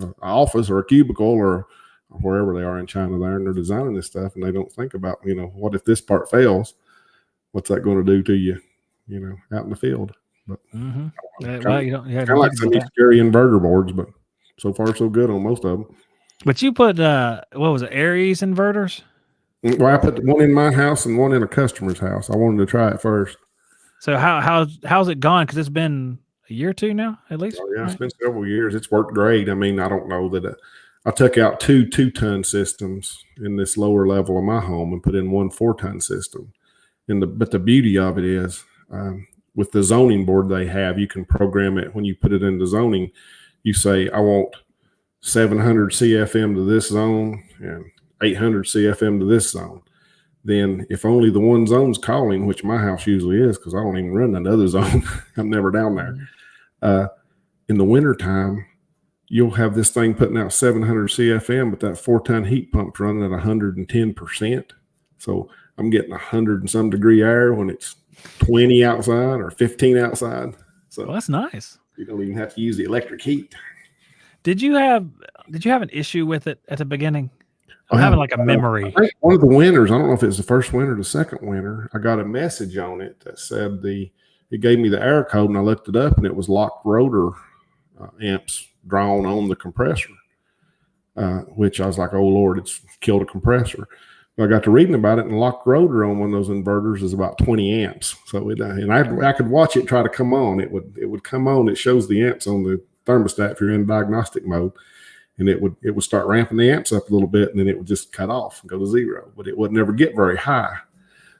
an office or a cubicle or wherever they are in China there, and they're designing this stuff, and they don't think about, what if this part fails? What's that going to do to you, out in the field? But well, you don't kind of like some scary inverter boards, but so far so good on most of them. But you put what was it, Aries inverters? Well, I put one in my house and one in a customer's house. I wanted to try it first. So how's it gone? Because it's been a year or two now, at least. Oh, yeah, It's been several years. It's worked great. I mean, I don't know that. I took out 2 2-ton systems in this lower level of my home and put in one 4-ton system. But the beauty of it is with the zoning board they have, you can program it when you put it into zoning. You say, I want 700 CFM to this zone and 800 CFM to this zone. Then if only the one zone's calling, which my house usually is, because I don't even run another zone, I'm never down there. In the wintertime, you'll have this thing putting out 700 CFM, but that 4-ton heat pump's running at 110%. So I'm getting 100 and some degree air when it's 20 outside or 15 outside. So well, that's nice. You don't even have to use the electric heat. Did you have an issue with it at the beginning? I'm having like a memory. I think one of the winters, I don't know if it was the first winter or the second winter, I got a message on it that said it gave me the error code, and I looked it up, and it was locked rotor amps drawn on the compressor, which I was like, oh Lord, it's killed a compressor. But I got to reading about it, and locked rotor on one of those inverters is about 20 amps. So I could watch it try to come on. It would come on. It shows the amps on the thermostat if you're in diagnostic mode, and it would start ramping the amps up a little bit, and then it would just cut off and go to zero. But it would never get very high.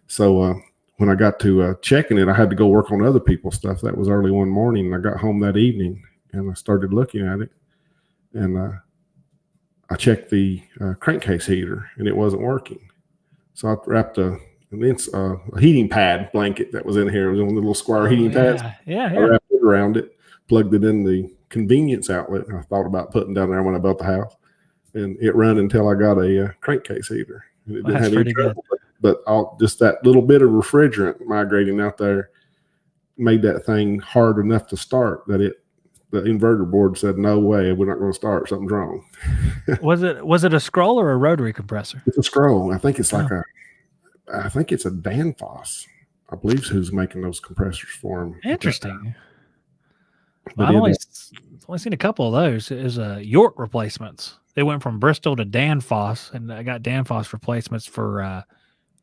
So when I got to checking it, I had to go work on other people's stuff. That was early one morning, and I got home that evening, and I started looking at it, and I checked the crankcase heater, and it wasn't working. So I wrapped a heating pad blanket that was in here. It was one of the little square heating pads. Yeah. I wrapped it around it, plugged it in the convenience outlet. I thought about putting down there when I built the house, and it ran until I got a crankcase heater. And it didn't have any trouble, but just that little bit of refrigerant migrating out there made that thing hard enough to start that the inverter board said, no way, we're not going to start. Something's wrong. Was it a scroll or a rotary compressor? It's a scroll. I think it's I think it's a Danfoss. I believe who's making those compressors for them. Interesting. I've only seen a couple of those. It was York replacements. They went from Bristol to Danfoss, and I got Danfoss replacements for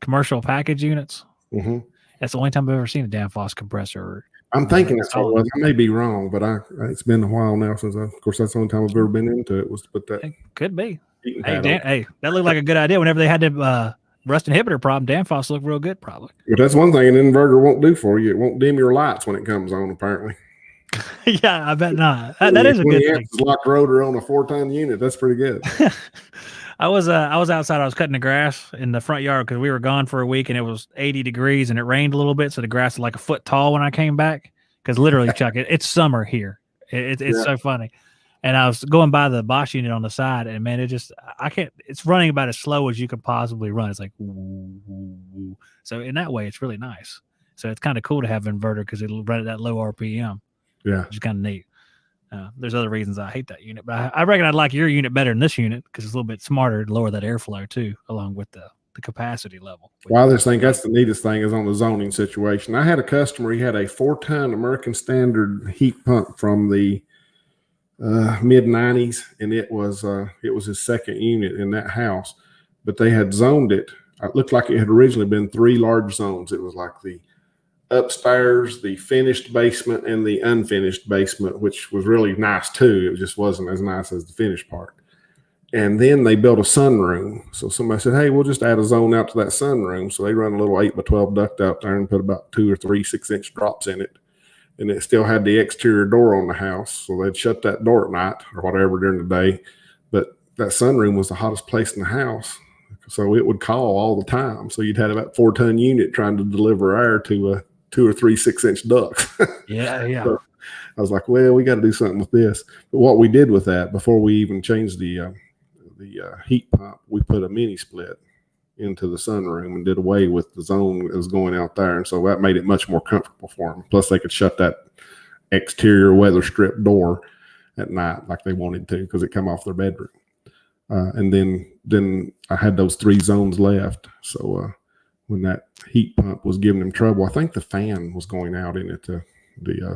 commercial package units. Mm-hmm. That's the only time I've ever seen a Danfoss compressor. I'm thinking that's what it was. I may be wrong, but it's been a while now since of course, that's the only time I've ever been into it was to put that. It could be. Hey, that looked like a good idea. Whenever they had the rust inhibitor problem, Danfoss looked real good, probably. But that's one thing an inverter won't do for you. It won't dim your lights when it comes on, apparently. Yeah, I bet not. That is a good thing. Locked rotor on a 4-ton unit. That's pretty good. I was outside. I was cutting the grass in the front yard because we were gone for a week, and it was 80 degrees, and it rained a little bit, so the grass is like a foot tall when I came back. Because literally, Chuck, it's summer here. It's so funny. And I was going by the Bosch unit on the side, and man, I can't. It's running about as slow as you could possibly run. It's like woo, woo, woo. So in that way, it's really nice. So it's kind of cool to have an inverter because it'll run at that low RPM. Yeah, which is kind of neat. There's other reasons I hate that unit, but I reckon I'd like your unit better than this unit because it's a little bit smarter to lower that airflow too, along with the capacity level. Well, I just think that's the neatest thing is on the zoning situation. I had a customer, he had a 4-ton American Standard heat pump from the mid 90s, and it was his second unit in that house, but they had zoned it. It looked like it had originally been 3 large zones. It was like the upstairs, the finished basement, and the unfinished basement, which was really nice too. It just wasn't as nice as the finished part. And then they built a sunroom. So somebody said, hey, we'll just add a zone out to that sunroom. So they run a little 8x12 duct out there and put about 2 or 3 6-inch drops in it. And it still had the exterior door on the house. So they'd shut that door at night or whatever during the day. But that sunroom was the hottest place in the house. So it would call all the time. So you'd had about 4-ton unit trying to deliver air to 2 or 3 6-inch ducts. Yeah. So I was like, well, we got to do something with this. But what we did with that, before we even changed the heat pump, we put a mini split into the sunroom and did away with the zone that was going out there. And so that made it much more comfortable for them. Plus they could shut that exterior weather strip door at night like they wanted to because it come off their bedroom. And then I had those 3 zones left. So when that heat pump was giving him trouble, I think the fan was going out in it, the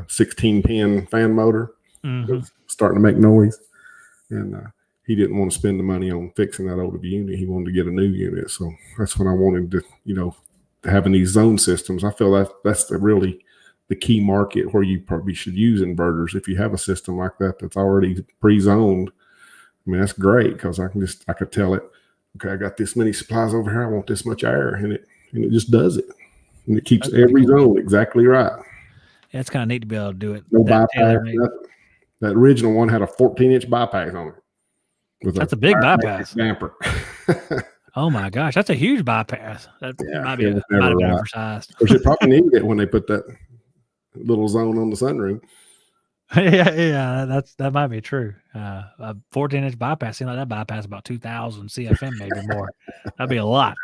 16-pin fan motor was starting to make noise. And he didn't want to spend the money on fixing that old unit. He wanted to get a new unit. So that's when I wanted to, having these zone systems. I feel that's really the key market where you probably should use inverters. If you have a system like that that's already pre-zoned, I mean, that's great because I could tell it, okay, I got this many supplies over here. I want this much air, and it just does it. And it keeps every zone exactly right. Yeah, it's kind of neat to be able to do it. No that bypass. tailor-made. Nothing. That original one had a 14-inch bypass on it. With That's a big bypass. Damper. Oh my gosh, that's a huge bypass. That Yeah, might it was have never been right. oversized. Of course, it probably needed it when they put that little zone on the sunroof. yeah, that might be true. A 14-inch bypass, seems like that bypass about 2,000 CFM, maybe more. That'd be a lot.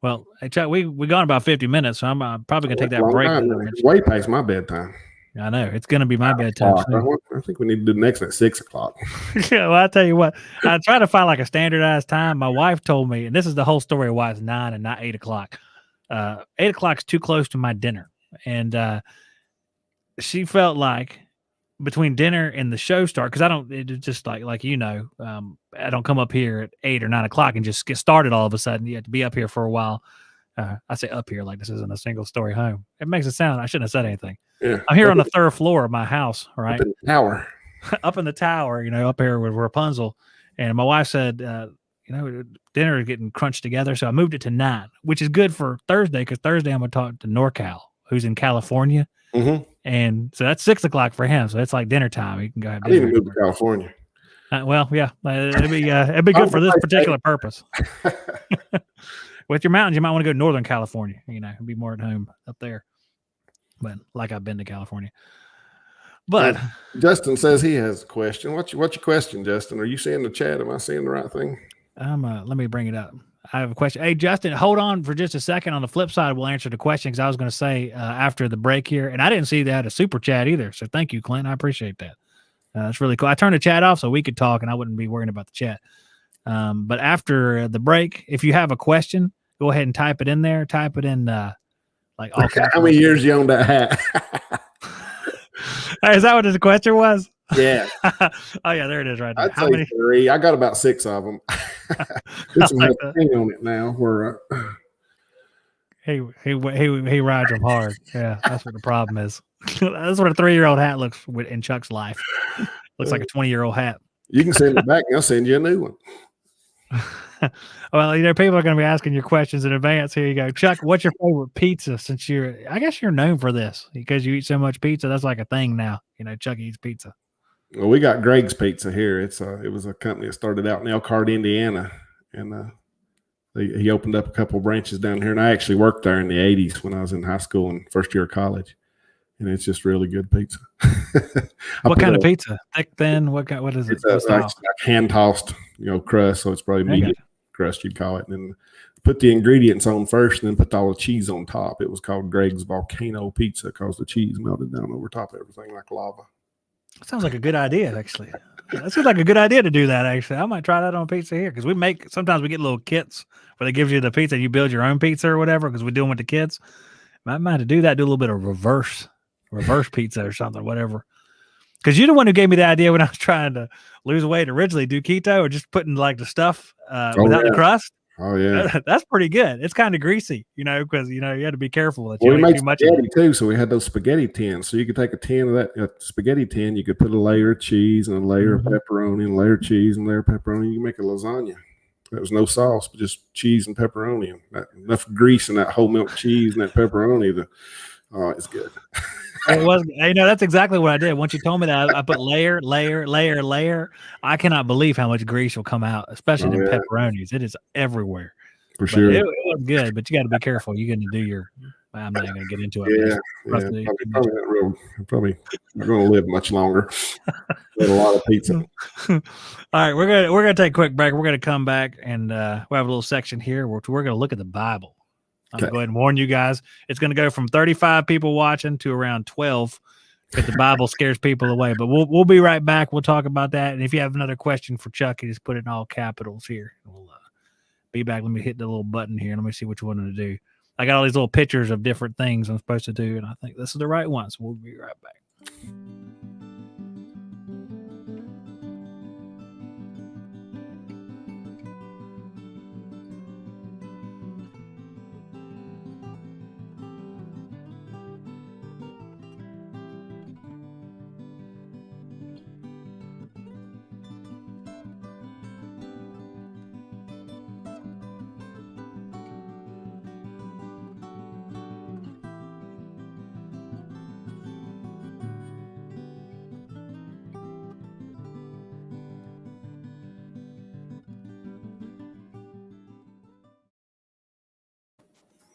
Well, hey Chuck, we gone about 50 minutes, so I'm probably gonna take that Long break. time. That I mentioned. Way past my bedtime. I know it's gonna be my bedtime soon. I think we need to do the next one at 6 o'clock. Yeah, well, I tell you what, I try to find like a standardized time. My wife told me, and this is the whole story of why it's 9 and not 8 o'clock. 8 o'clock is too close to my dinner, and she felt like between dinner and the show start, because I don't, it's just like I don't come up here at 8 or 9 o'clock and just get started all of a sudden. You have to be up here for a while. I say up here like this isn't a single story home. It makes it sound I shouldn't have said anything. Yeah. I'm here on the third floor of my house, right? Up in the tower. Up in the tower, up here with Rapunzel. And my wife said, dinner is getting crunched together. So I moved it to 9, which is good for Thursday because Thursday I'm going to talk to NorCal, who's in California. Mm-hmm. And so that's 6 o'clock for him. So it's like dinner time. He can go have I need dinner. to move to California. Well, yeah, it'd be good for this particular purpose. With your mountains, you might want to go to Northern California, be more at home up there. But like I've been to California. But Justin says he has a question. What's your question, Justin? Are you seeing the chat? Am I seeing the right thing? Let me bring it up. I have a question. Hey, Justin, hold on for just a second. On the flip side, we'll answer the question because I was going to say after the break here, and I didn't see that a super chat either. So thank you, Clint. I appreciate that. That's really cool. I turned the chat off so we could talk and I wouldn't be worrying about the chat. But after the break, if you have a question, go ahead and type it in there. Type it in like all how many years you own that hat? Is that what the question was? Yeah. Oh yeah, there it is right there. I'd say 3. I got about 6 of them. This one has a thing on it now where he rides them hard. Yeah, that's what the problem is. That's what a 3-year-old hat looks in Chuck's life. Looks like a 20-year-old hat. You can send it back and I'll send you a new one. Well, people are going to be asking your questions in advance. Here you go. Chuck, what's your favorite pizza? Since I guess you're known for this because you eat so much pizza. That's like a thing now. Chuck eats pizza. Well, we got Greg's Pizza here. It was a company that started out in Elkhart, Indiana, and he opened up a couple branches down here. And I actually worked there in the 80s when I was in high school and first year of college. And it's just really good pizza. What kind of pizza? Thick, thin? What is it? It's like hand tossed, crust. So it's probably medium crust, you'd call it. And then put the ingredients on first and then put all the cheese on top. It was called Greg's Volcano Pizza because the cheese melted down over top of everything like lava. That sounds like a good idea, actually. That seems like a good idea to do that, actually. I might try that on pizza here because sometimes we get little kits where they give you the pizza and you build your own pizza or whatever because we do them with the kids. I might have to do that, do a little bit of reverse pizza or something, whatever. Because you're the one who gave me the idea when I was trying to lose weight originally, do keto or just putting like the stuff without the crust. Oh yeah, that's pretty good. It's kind of greasy, because you had to be careful that you don't eat too much spaghetti too. So we had those spaghetti tins. So you could take a tin of that spaghetti tin. You could put a layer of cheese and a layer of pepperoni and a layer of cheese and a layer of pepperoni. You can make a lasagna. There was no sauce, but just cheese and pepperoni and enough grease in that whole milk cheese and that pepperoni. It's good. It was, that's exactly what I did. Once you told me that, I put layer. I cannot believe how much grease will come out, especially in pepperonis. It is everywhere. For sure. It was good, but you got to be careful. You're going to do I'm not going to get into it. Probably not going to live much longer. A lot of pizza. All right, we're gonna take a quick break. We're going to come back and we'll have a little section here where we're going to look at the Bible. I'm going to go ahead and warn you guys. It's going to go from 35 people watching to around 12 if the Bible scares people away. But we'll be right back. We'll talk about that. And if you have another question for Chuck, you just put it in all capitals here. We'll be back. Let me hit the little button here. Let me see which one to do. I got all these little pictures of different things I'm supposed to do, and I think this is the right one. So we'll be right back.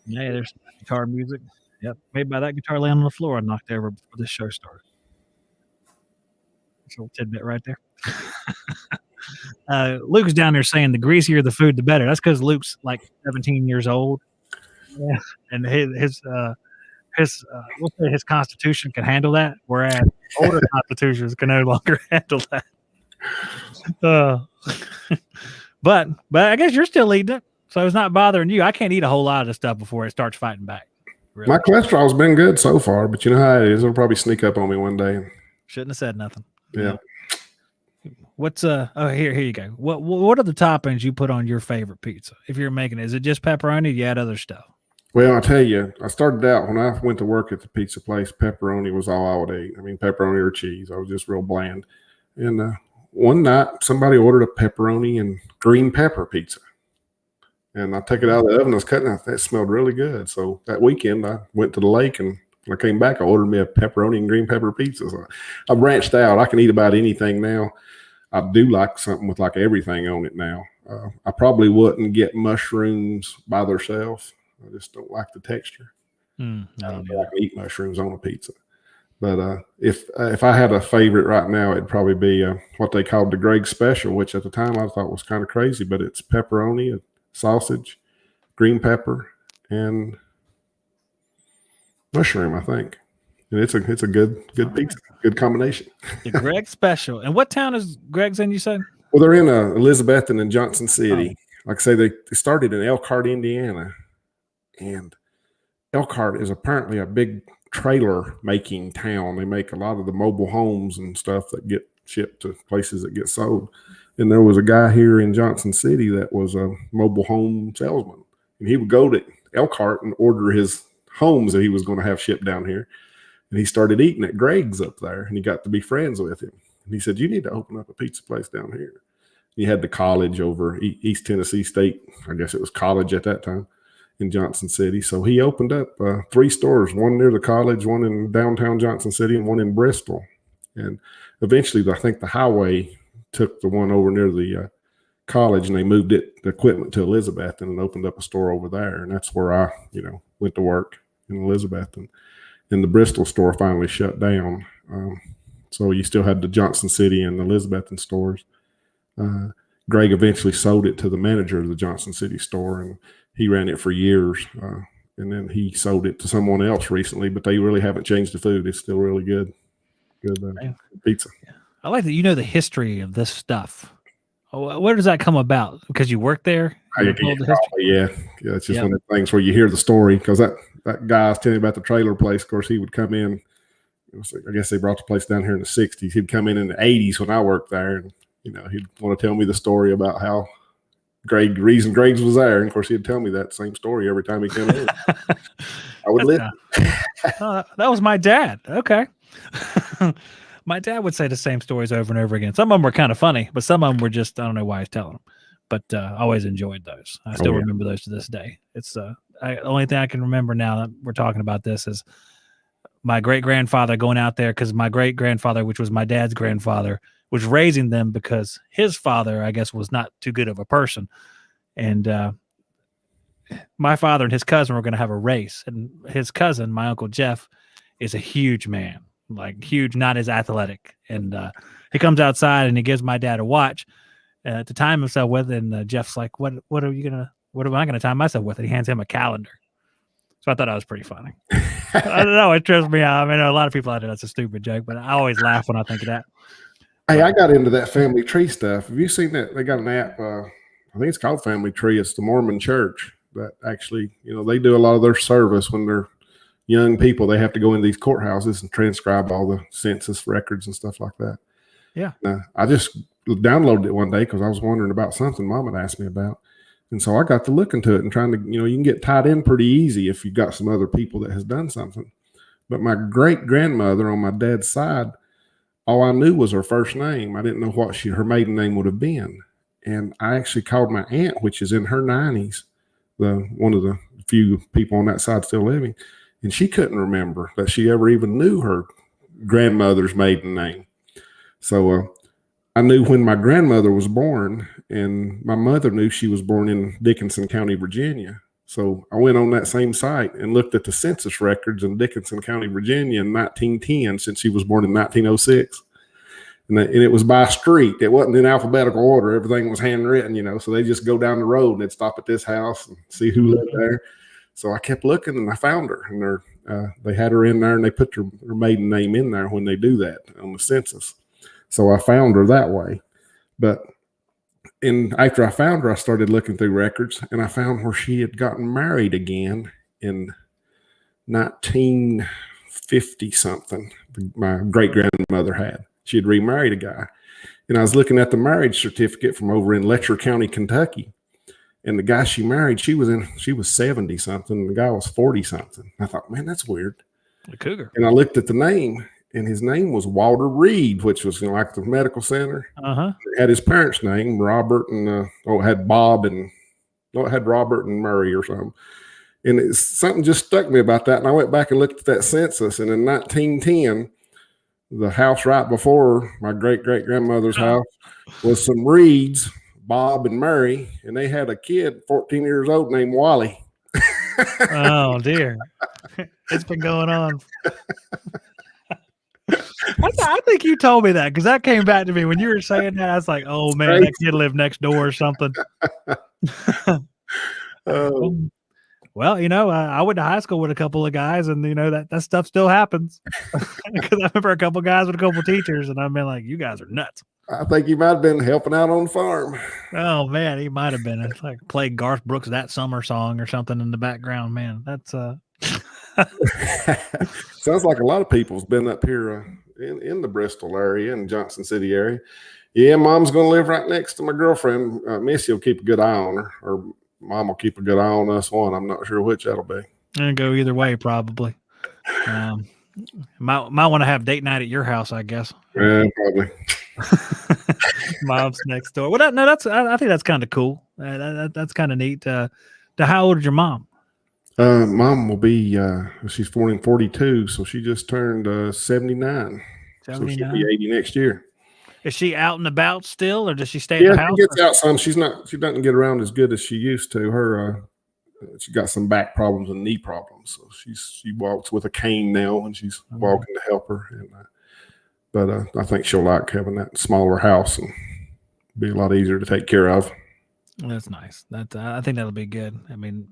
Yeah, there's guitar music. Yep, made by that guitar laying on the floor and knocked over before this show started. That's a little tidbit right there. Luke's down there saying the greasier the food, the better. That's because Luke's like 17 years old. Yeah, and we'll say his constitution can handle that, whereas older constitutions can no longer handle that. But I guess you're still eating it, so it's not bothering you. I can't eat a whole lot of this stuff before it starts fighting back. Really. My cholesterol's been good so far, but you know how it is. It'll probably sneak up on me one day. Shouldn't have said nothing. Yeah. What's here you go. What are the toppings you put on your favorite pizza? If you're making it, is it just pepperoni? Or do you add other stuff? Well, I tell you, I started out when I went to work at the pizza place, pepperoni was all I would eat. I mean, pepperoni or cheese. I was just real bland. And one night, somebody ordered a pepperoni and green pepper pizza. And I took it out of the oven. I was cutting it. That smelled really good. So that weekend, I went to the lake, and when I came back, I ordered me a pepperoni and green pepper pizza. So I branched out. I can eat about anything now. I do like something with like everything on it now. I probably wouldn't get mushrooms by themselves. I just don't like the texture. I don't like to eat mushrooms on a pizza. But if I had a favorite right now, it'd probably be what they called the Greg Special, which at the time I thought was kind of crazy, but it's pepperoni, sausage, green pepper, and mushroom, I think. And it's a good pizza, good combination. The Greg Special. And what town is Greg's in, you said? Well, they're in Elizabethton and Johnson City. Like I say, they started in Elkhart, Indiana. And Elkhart is apparently a big trailer making town. They make a lot of the mobile homes and stuff that get shipped to places that get sold. And there was a guy here in Johnson City that was a mobile home salesman. And he would go to Elkhart and order his homes that he was going to have shipped down here. And he started eating at Greg's up there, and he got to be friends with him. And he said, "You need to open up a pizza place down here." He had the college over East Tennessee State. I guess it was college at that time in Johnson City. So he opened up 3 stores, one near the college, one in downtown Johnson City, and one in Bristol. And eventually, I think the highway took the one over near the college, and they moved the equipment to Elizabethton and opened up a store over there. And that's where I, went to work in Elizabethton. And the Bristol store finally shut down. So you still had the Johnson City and the Elizabethton stores. Greg eventually sold it to the manager of the Johnson City store, and he ran it for years. And then he sold it to someone else recently, but they really haven't changed the food. It's still really good. Good pizza. I like that you know the history of this stuff. Where does that come about? Because you work there? Yeah. It's just one of the things where you hear the story, because that guy I was telling you about the trailer place, of course, he would come in. I guess they brought the place down here in the 60s. He'd come in the 80s when I worked there, and he'd want to tell me the story about how reason Greg's was there. And of course, he'd tell me that same story every time he came in. I would listen. That was my dad. Okay. My dad would say the same stories over and over again. Some of them were kind of funny, but some of them were just, I don't know why he's telling them. But I always enjoyed those. I still remember those to this day. It's the only thing I can remember now that we're talking about this is my great-grandfather going out there, because my great-grandfather, which was my dad's grandfather, was raising them because his father, I guess, was not too good of a person. And my father and his cousin were going to have a race. And his cousin, my Uncle Jeff, is a huge man, like huge, not as athletic. And he comes outside and he gives my dad a watch to time himself with. And Jeff's like, what am I going to time myself with? And he hands him a calendar. So I thought that was pretty funny. I don't know. It trips me out. I mean, a lot of people out there, that's a stupid joke, but I always laugh when I think of that. Hey, I got into that family tree stuff. Have you seen that? They got an app. I think it's called Family Tree. It's the Mormon church that actually, they do a lot of their service when they're young people. They have to go into these courthouses and transcribe all the census records and stuff like that. Yeah. I just downloaded it one day because I was wondering about something Mom had asked me about. And so I got to look into it and trying to, you can get tied in pretty easy if you've got some other people that has done something. But my great grandmother on my dad's side, all I knew was her first name. I didn't know what her maiden name would have been. And I actually called my aunt, which is in her 90s, one of the few people on that side still living. And she couldn't remember that she ever even knew her grandmother's maiden name. So I knew when my grandmother was born, and my mother knew she was born in Dickinson County, Virginia. So I went on that same site and looked at the census records in Dickinson County, Virginia in 1910, since she was born in 1906. And it was by street. It wasn't in alphabetical order. Everything was handwritten, you know. So they just go down the road and they'd stop at this house and see who lived there. So I kept looking and I found her. And they had her in there and they put her maiden name in there when they do that on the census. So I found her that way. But after I found her, I started looking through records and I found where she had gotten married again in 1950 something. My great grandmother had. She had remarried a guy. And I was looking at the marriage certificate from over in Letcher County, Kentucky. And the guy she married, she was 70 something. The guy was 40 something. I thought, man, that's weird. The cougar. And I looked at the name, and his name was Walter Reed, which was like the medical center. Uh-huh. It had his parents' name, Robert, and it had Bob, and it had Robert and Murray or something. And something just stuck me about that. And I went back and looked at that census, and in 1910, the house right before my great-great-grandmother's house was some Reeds, Bob and Murray, and they had a kid, 14 years old, named Wally. Oh, dear. It's been going on. I think you told me that because that came back to me when you were saying that. I was like, oh, man, that kid lived next door or something. Well, you know, I went to high school with a couple of guys, and you know that stuff still happens. Because I remember a couple of guys with a couple of teachers, and I've been like, "You guys are nuts." I think he might have been helping out on the farm. Oh man, he might have been. It's like played Garth Brooks' "That Summer" song or something in the background. Man, that's sounds like a lot of people's been up here in the Bristol area and Johnson City area. Yeah, Mom's going to live right next to my girlfriend. Missy will keep a good eye on her, or Mom will keep a good eye on us one. I'm not sure which that'll be. And go either way, probably. Might want to have date night at your house, I guess. Yeah, probably. Mom's next door. Well, I think that's kind of cool. That's kind of neat. How old is your mom? Mom will be. She's born in 42, so she just turned 79. 79. So she'll be 80 next year. Is she out and about still, or does she stay at the house? She gets out some. She doesn't get around as good as she used to. Her she got some back problems and knee problems, so she walks with a cane now, and she's walking to help her. But I think she'll like having that smaller house and be a lot easier to take care of. That's nice. I think that'll be good. I mean,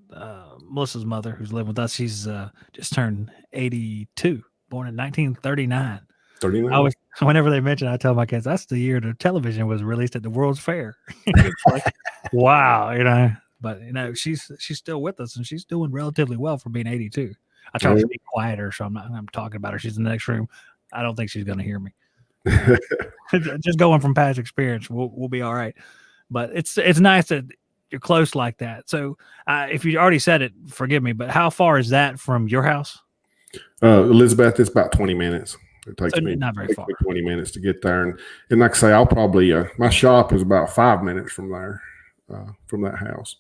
Melissa's mother, who's living with us, she's just turned 82, born in 1939. 39. Whenever they mention, I tell my kids that's the year the television was released at the World's Fair. It's like, wow, you know. But you know, she's still with us and she's doing relatively well for being 82. I try to be quieter, so I'm talking about her. She's in the next room. I don't think she's going to hear me. Just going from past experience, we'll be all right. But it's nice that you're close like that. So if you already said it, forgive me. But how far is that from your house? Elizabeth, it's about 20 minutes. It takes me not very far. 20 minutes to get there, and like I say, I'll probably my shop is about 5 minutes from there, from that house,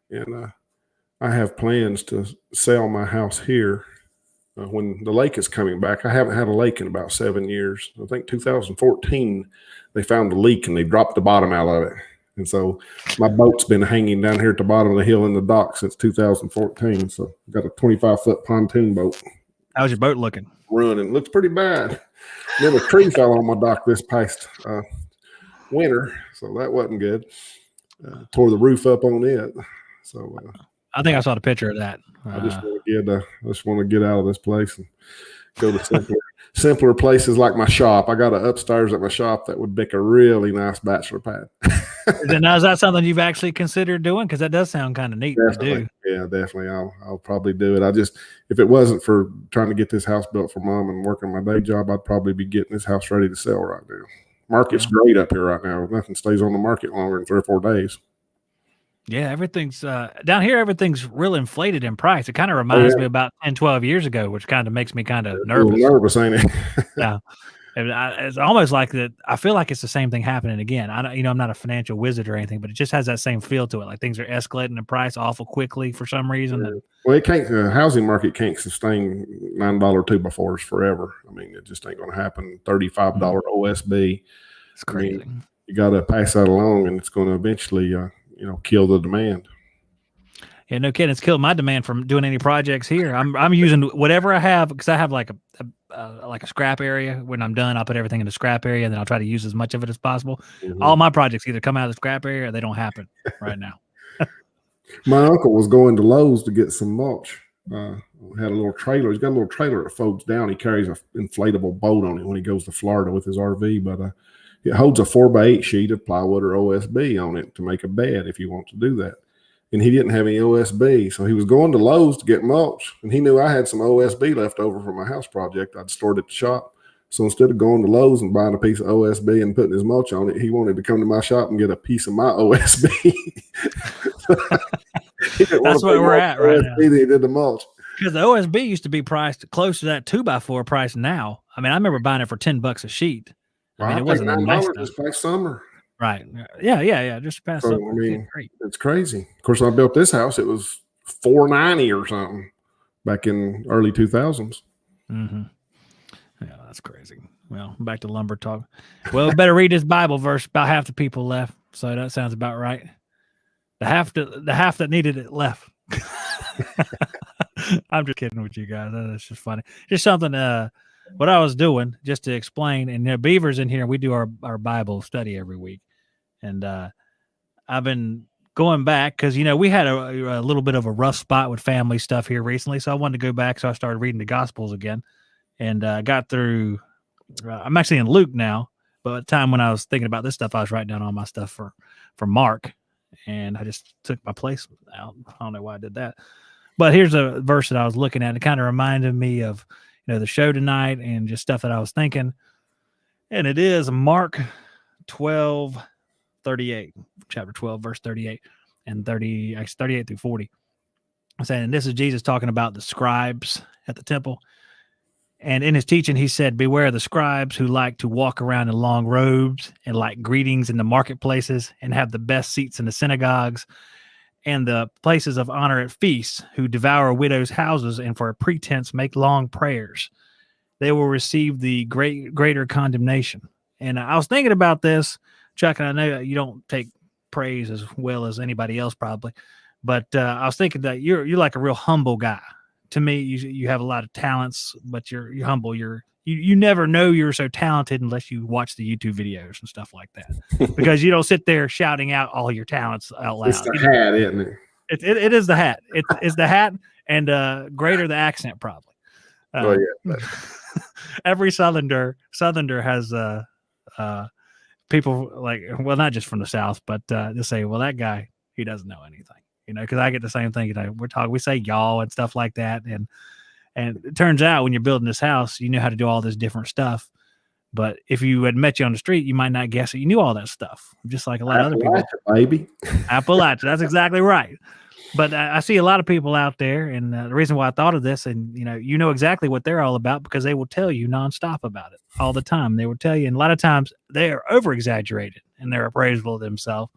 and I have plans to sell my house here when the lake is coming back. I haven't had a lake in about 7 years. I think 2014 they found a leak and they dropped the bottom out of it, and so my boat's been hanging down here at the bottom of the hill in the dock since 2014. So I've got a 25-foot pontoon boat. How's your boat looking? Running. Looks pretty bad. Then a tree fell on my dock this past winter, so that wasn't good. Tore the roof up on it. So I think I saw the picture of that. I just want to get out of this place and go to simpler places like my shop. I got an upstairs at my shop that would make a really nice bachelor pad. Now, is that something you've actually considered doing? Because that does sound kind of neat to do. Yeah, definitely. I'll probably do it. If it wasn't for trying to get this house built for Mom and working my day job, I'd probably be getting this house ready to sell right now. Market's great up here right now. Nothing stays on the market longer than 3 or 4 days. Yeah, everything's down here. Everything's real inflated in price. It kind of reminds me about 10, 12 years ago, which kind of makes me kind of nervous. Nervous, ain't it? Yeah. It's almost like that. I feel like it's the same thing happening again. I'm not a financial wizard or anything, but it just has that same feel to it. Like things are escalating in price awful quickly for some reason. Yeah. Well, it can't. Housing market can't sustain $9 2x4s forever. I mean, it just ain't going to happen. $35 OSB. It's crazy. You got to pass that along, and it's going to eventually, kill the demand. Yeah, no kidding. It's killed my demand from doing any projects here. I'm using whatever I have because I have like a scrap area. When I'm done, I'll put everything in the scrap area, and then I'll try to use as much of it as possible. Mhm. All my projects either come out of the scrap area or they don't happen right now. My uncle was going to Lowe's to get some mulch. Had a little trailer. He's got a little trailer that folds down. He carries an inflatable boat on it when he goes to Florida with his RV, but it holds a 4x8 sheet of plywood or OSB on it to make a bed if you want to do that. And he didn't have any OSB, so he was going to Lowe's to get mulch, and he knew I had some OSB left over from my house project. I'd stored at the shop. So instead of going to Lowe's and buying a piece of OSB and putting his mulch on it, he wanted to come to my shop and get a piece of my OSB. That's where we're at right now. He did the mulch. Because the OSB used to be priced close to that 2x4 price now. I mean, I remember buying it for $10 a sheet. I mean, it wasn't nice this past summer. Right. Yeah. Just past so, summer. I mean, it's crazy. Of course, I built this house. It was $490 or something back in early 2000s. Mm-hmm. Yeah, that's crazy. Well, back to lumber talk. Well, we better read this Bible verse. About half the people left, so that sounds about right. The half that needed it left. I'm just kidding with you guys. That's just funny. Just something. What I was doing just to explain, and Beaver's in here. We do our Bible study every week, and I've been going back because we had a little bit of a rough spot with family stuff here recently, so I wanted to go back. So I started reading the Gospels again. And got through. I'm actually in Luke now, but at the time when I was thinking about this stuff, I was writing down all my stuff for Mark, and I just took my place out. I don't know why I did that, but here's a verse that I was looking at. It kind of reminded me of the show tonight and just stuff that I was thinking. And it is Mark 12:38, chapter 12, verse 38 and 38 through 40. I'm saying, and this is Jesus talking about the scribes at the temple. And in his teaching, he said, beware the scribes who like to walk around in long robes and like greetings in the marketplaces and have the best seats in the synagogues and the places of honor at feasts, who devour widows' houses and for a pretense make long prayers. They will receive the greater condemnation. And I was thinking about this, Chuck, and I know you don't take praise as well as anybody else probably, but I was thinking that you're like a real humble guy. To me, you have a lot of talents, but you're humble. You never know you're so talented unless you watch the YouTube videos and stuff like that, because you don't sit there shouting out all your talents out loud. It's the hat, isn't it? It is the hat. It's the hat and greater the accent probably. Yeah. Every Southerner has people like, well, not just from the South, but they say, well, that guy, he doesn't know anything. Because I get the same thing. We say y'all and stuff like that. And it turns out when you're building this house, you know how to do all this different stuff. But if you had met you on the street, you might not guess that you knew all that stuff. Just like a lot of other people. Baby. Appalachia. That's exactly right. But I see a lot of people out there. And the reason why I thought of this, and you know exactly what they're all about, because they will tell you nonstop about it all the time. They will tell you. And a lot of times they are over exaggerated and they're appraisal of themselves.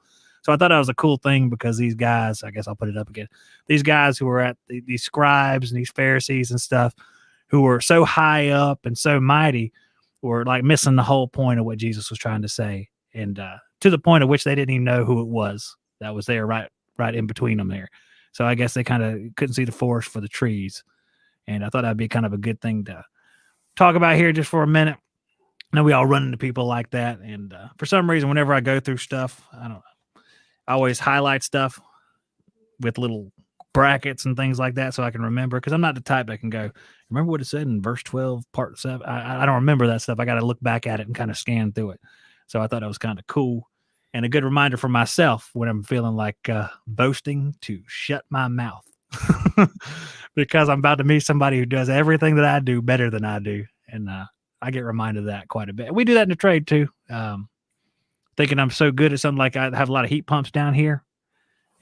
So I thought that was a cool thing, because these guys, I guess I'll put it up again, these guys who were at these scribes and these Pharisees and stuff, who were so high up and so mighty, were like missing the whole point of what Jesus was trying to say. And to the point of which they didn't even know who it was that was there right in between them there. So I guess they kind of couldn't see the forest for the trees. And I thought that'd be kind of a good thing to talk about here just for a minute. I know we all run into people like that. And for some reason, whenever I go through stuff, I always highlight stuff with little brackets and things like that so I can remember, because I'm not the type that can go, remember what it said in verse 12, part 7. I don't remember that stuff. I got to look back at it and kind of scan through it. So I thought it was kind of cool and a good reminder for myself when I'm feeling like boasting to shut my mouth, because I'm about to meet somebody who does everything that I do better than I do. And I get reminded of that quite a bit. We do that in the trade too. Thinking I'm so good at something, like I have a lot of heat pumps down here,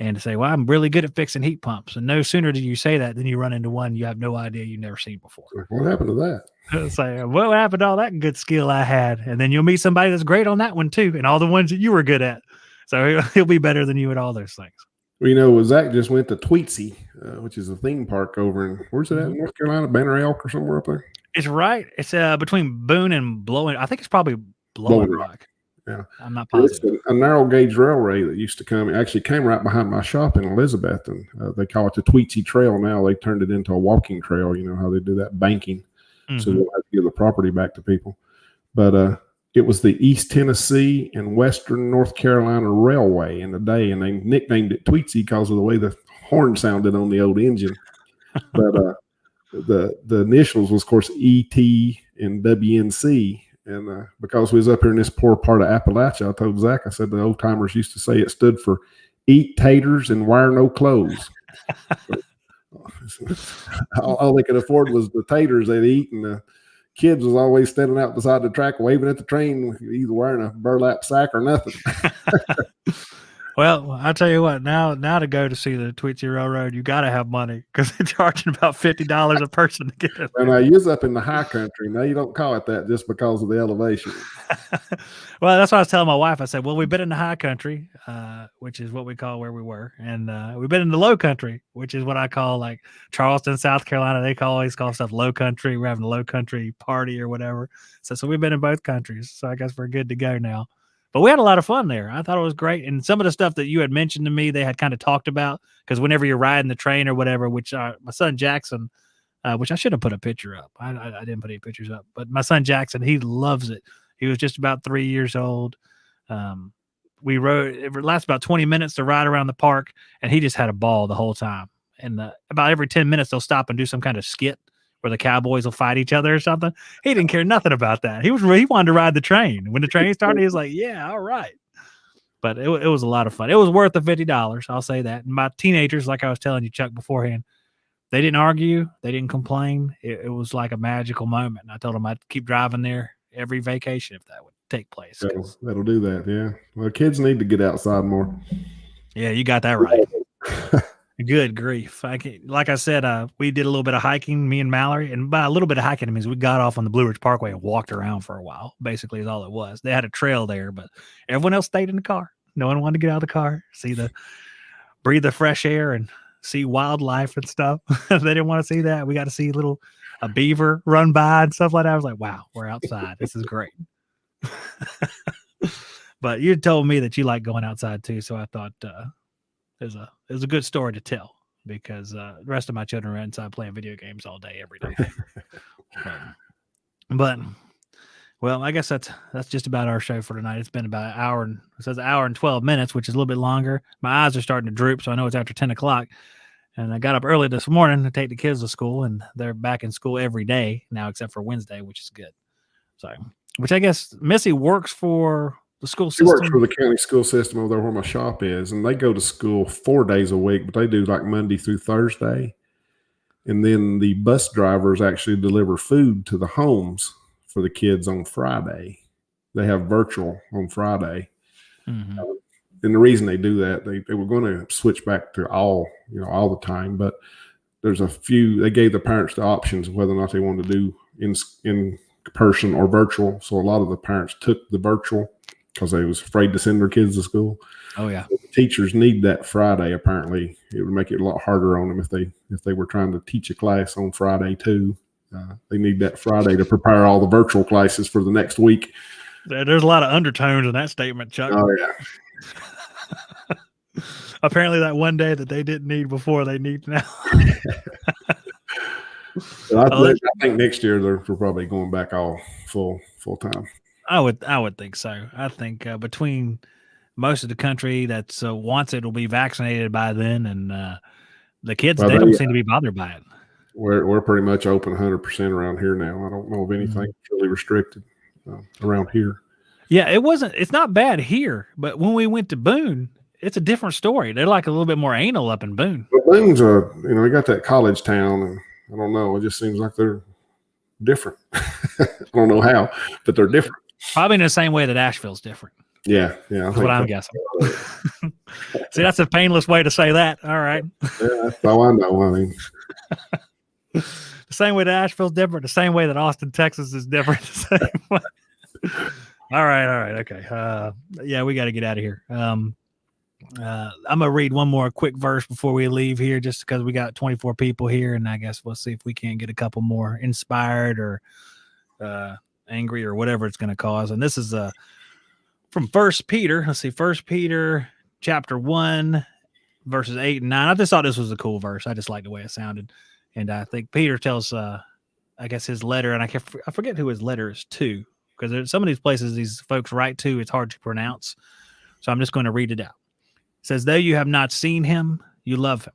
and to say, well, I'm really good at fixing heat pumps. And no sooner do you say that than you run into one you have no idea you've never seen before. What happened to that? It's like, what happened to all that good skill I had? And then you'll meet somebody that's great on that one too, and all the ones that you were good at. So he'll be better than you at all those things. Well, Zach just went to Tweetsy, which is a theme park over in, where's it at? North Carolina, Banner Elk or somewhere up there? It's right. It's between Boone and Blowing. I think it's probably Blowing Rock. Yeah. I'm not It's positive. a narrow gauge railway that used to come. It actually came right behind my shop in Elizabeth, and they call it the Tweetsy Trail now. They turned it into a walking trail. You know how they do that banking, so they don't have to give the property back to people. But it was the East Tennessee and Western North Carolina Railway in the day, and they nicknamed it Tweetsy because of the way the horn sounded on the old engine. But the initials was, of course, ET and WNC. And because we was up here in this poor part of Appalachia, I told Zach, I said the old timers used to say it stood for eat taters and wear no clothes. all they could afford was the taters they'd eat, and the kids was always standing out beside the track waving at the train, either wearing a burlap sack or nothing. Well, I'll tell you what. Now to go to see the Tweetsy Railroad, you got to have money because they're charging about $50 a person to get it. And I use up in the high country. Now you don't call it that just because of the elevation. Well, that's what I was telling my wife. I said, "Well, we've been in the high country, which is what we call where we were, and we've been in the low country, which is what I call like Charleston, South Carolina. They always call stuff low country. We're having a low country party or whatever. So we've been in both countries. So I guess we're good to go now." But we had a lot of fun there. I thought it was great. And some of the stuff that you had mentioned to me, they had kind of talked about, because whenever you're riding the train or whatever, which my son Jackson, which I should have put a picture up. I didn't put any pictures up, but my son Jackson, he loves it. He was just about 3 years old. We rode, it lasts about 20 minutes to ride around the park, and he just had a ball the whole time. And about every 10 minutes, they'll stop and do some kind of skit where the cowboys will fight each other or something. He didn't care nothing about that. He wanted to ride the train. When the train started, he was like, yeah, all right. But it was a lot of fun. It was worth the $50. I'll say that. And my teenagers, like I was telling you, Chuck, beforehand, they didn't argue. They didn't complain. It was like a magical moment. And I told them I'd keep driving there every vacation if that would take place. That'll do that. Yeah. Well, kids need to get outside more. Yeah, you got that right. Good grief. Like I said, we did a little bit of hiking, me and Mallory. And by a little bit of hiking, it means we got off on the Blue Ridge Parkway and walked around for a while, basically is all it was. They had a trail there, but everyone else stayed in the car. No one wanted to get out of the car, breathe the fresh air and see wildlife and stuff. They didn't want to see that. We got to see a beaver run by and stuff like that. I was like, wow, we're outside. This is great. But you told me that you like going outside too. So I thought, it was a good story to tell, because the rest of my children are inside playing video games all day, every day. but well, I guess that's just about our show for tonight. It's been about an hour and 12 minutes, which is a little bit longer. My eyes are starting to droop, so I know it's after 10 o'clock. And I got up early this morning to take the kids to school, and they're back in school every day now, except for Wednesday, which is good. So, which I guess Missy works for the school system. She works for the county school system over there where my shop is, and they go to school 4 days a week, but they do like Monday through Thursday. And then the bus drivers actually deliver food to the homes for the kids on Friday. They have virtual on Friday. Mm-hmm. And the reason they do that, they were going to switch back to all the time, but there's a few, they gave the parents the options of whether or not they wanted to do in person or virtual. So a lot of the parents took the virtual because they was afraid to send their kids to school. Oh yeah. So the teachers need that Friday. Apparently it would make it a lot harder on them if they were trying to teach a class on Friday too. They need that Friday to prepare all the virtual classes for the next week. There's a lot of undertones in that statement, Chuck. Oh yeah. Apparently that one day that they didn't need before, they need now. I think next year they're probably going back all full time. I would think so. I think between most of the country that wants it will be vaccinated by then, and the kids, they don't seem to be bothered by it. We're pretty much open 100% around here now. I don't know of anything really restricted around here. Yeah, it's not bad here, but when we went to Boone, it's a different story. They're like a little bit more anal up in Boone. But Boone's we got that college town, and I don't know. It just seems like they're different. I don't know how, but they're different. Probably in the same way that Asheville's different. Yeah. That's what I'm guessing. See, that's a painless way to say that. All right. Yeah, that's all I know. I mean, the same way that Asheville's different, the same way that Austin, Texas is different. The same way. All right. Okay. Yeah, we got to get out of here. I'm going to read one more quick verse before we leave here, just because we got 24 people here, and I guess we'll see if we can't get a couple more inspired or angry or whatever it's going to cause. And this is from First Peter. Let's see, First Peter chapter 1, verses 8 and 9. I just thought this was a cool verse. I just like the way it sounded. And I think Peter tells, I guess, his letter, and I forget who his letter is to, because there's some of these places these folks write to, it's hard to pronounce. So I'm just going to read it out. It says, though you have not seen him, you love him.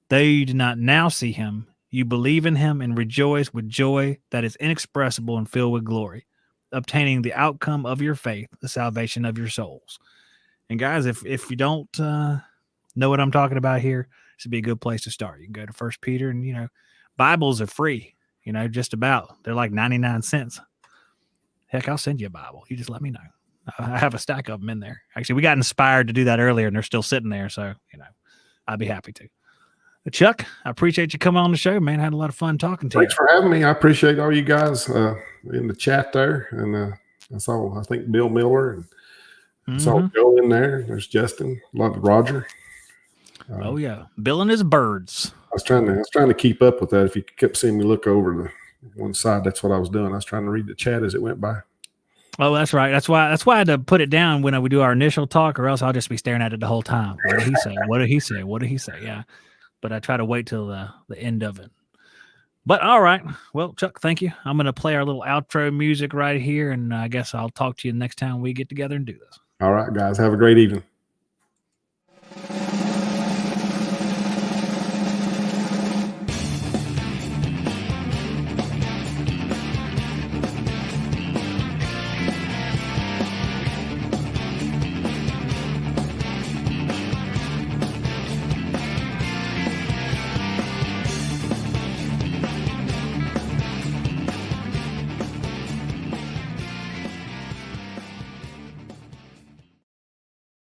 Though you do not now see him, you believe in him and rejoice with joy that is inexpressible and filled with glory, obtaining the outcome of your faith, the salvation of your souls. And guys, if you don't know what I'm talking about here, this would be a good place to start. You can go to First Peter, and Bibles are free. Just about. They're like 99 cents. Heck, I'll send you a Bible. You just let me know. I have a stack of them in there. Actually, we got inspired to do that earlier, and they're still sitting there. So, I'd be happy to. But Chuck, I appreciate you coming on the show, man. I had a lot of fun talking to you. Thanks for having me. I appreciate all you guys in the chat there. And I saw, I think, Bill Miller, and I saw Joe in there. There's Justin, Roger. Oh yeah, Bill and his birds. I was trying to keep up with that. If you kept seeing me look over the one side, that's what I was doing. I was trying to read the chat as it went by. Oh, that's right. That's why I had to put it down when we do our initial talk, or else I'll just be staring at it the whole time. What did he say? What did he say? What did he say? Yeah. But I try to wait till the end of it. But all right. Well, Chuck, thank you. I'm going to play our little outro music right here, and I guess I'll talk to you next time we get together and do this. All right, guys. Have a great evening.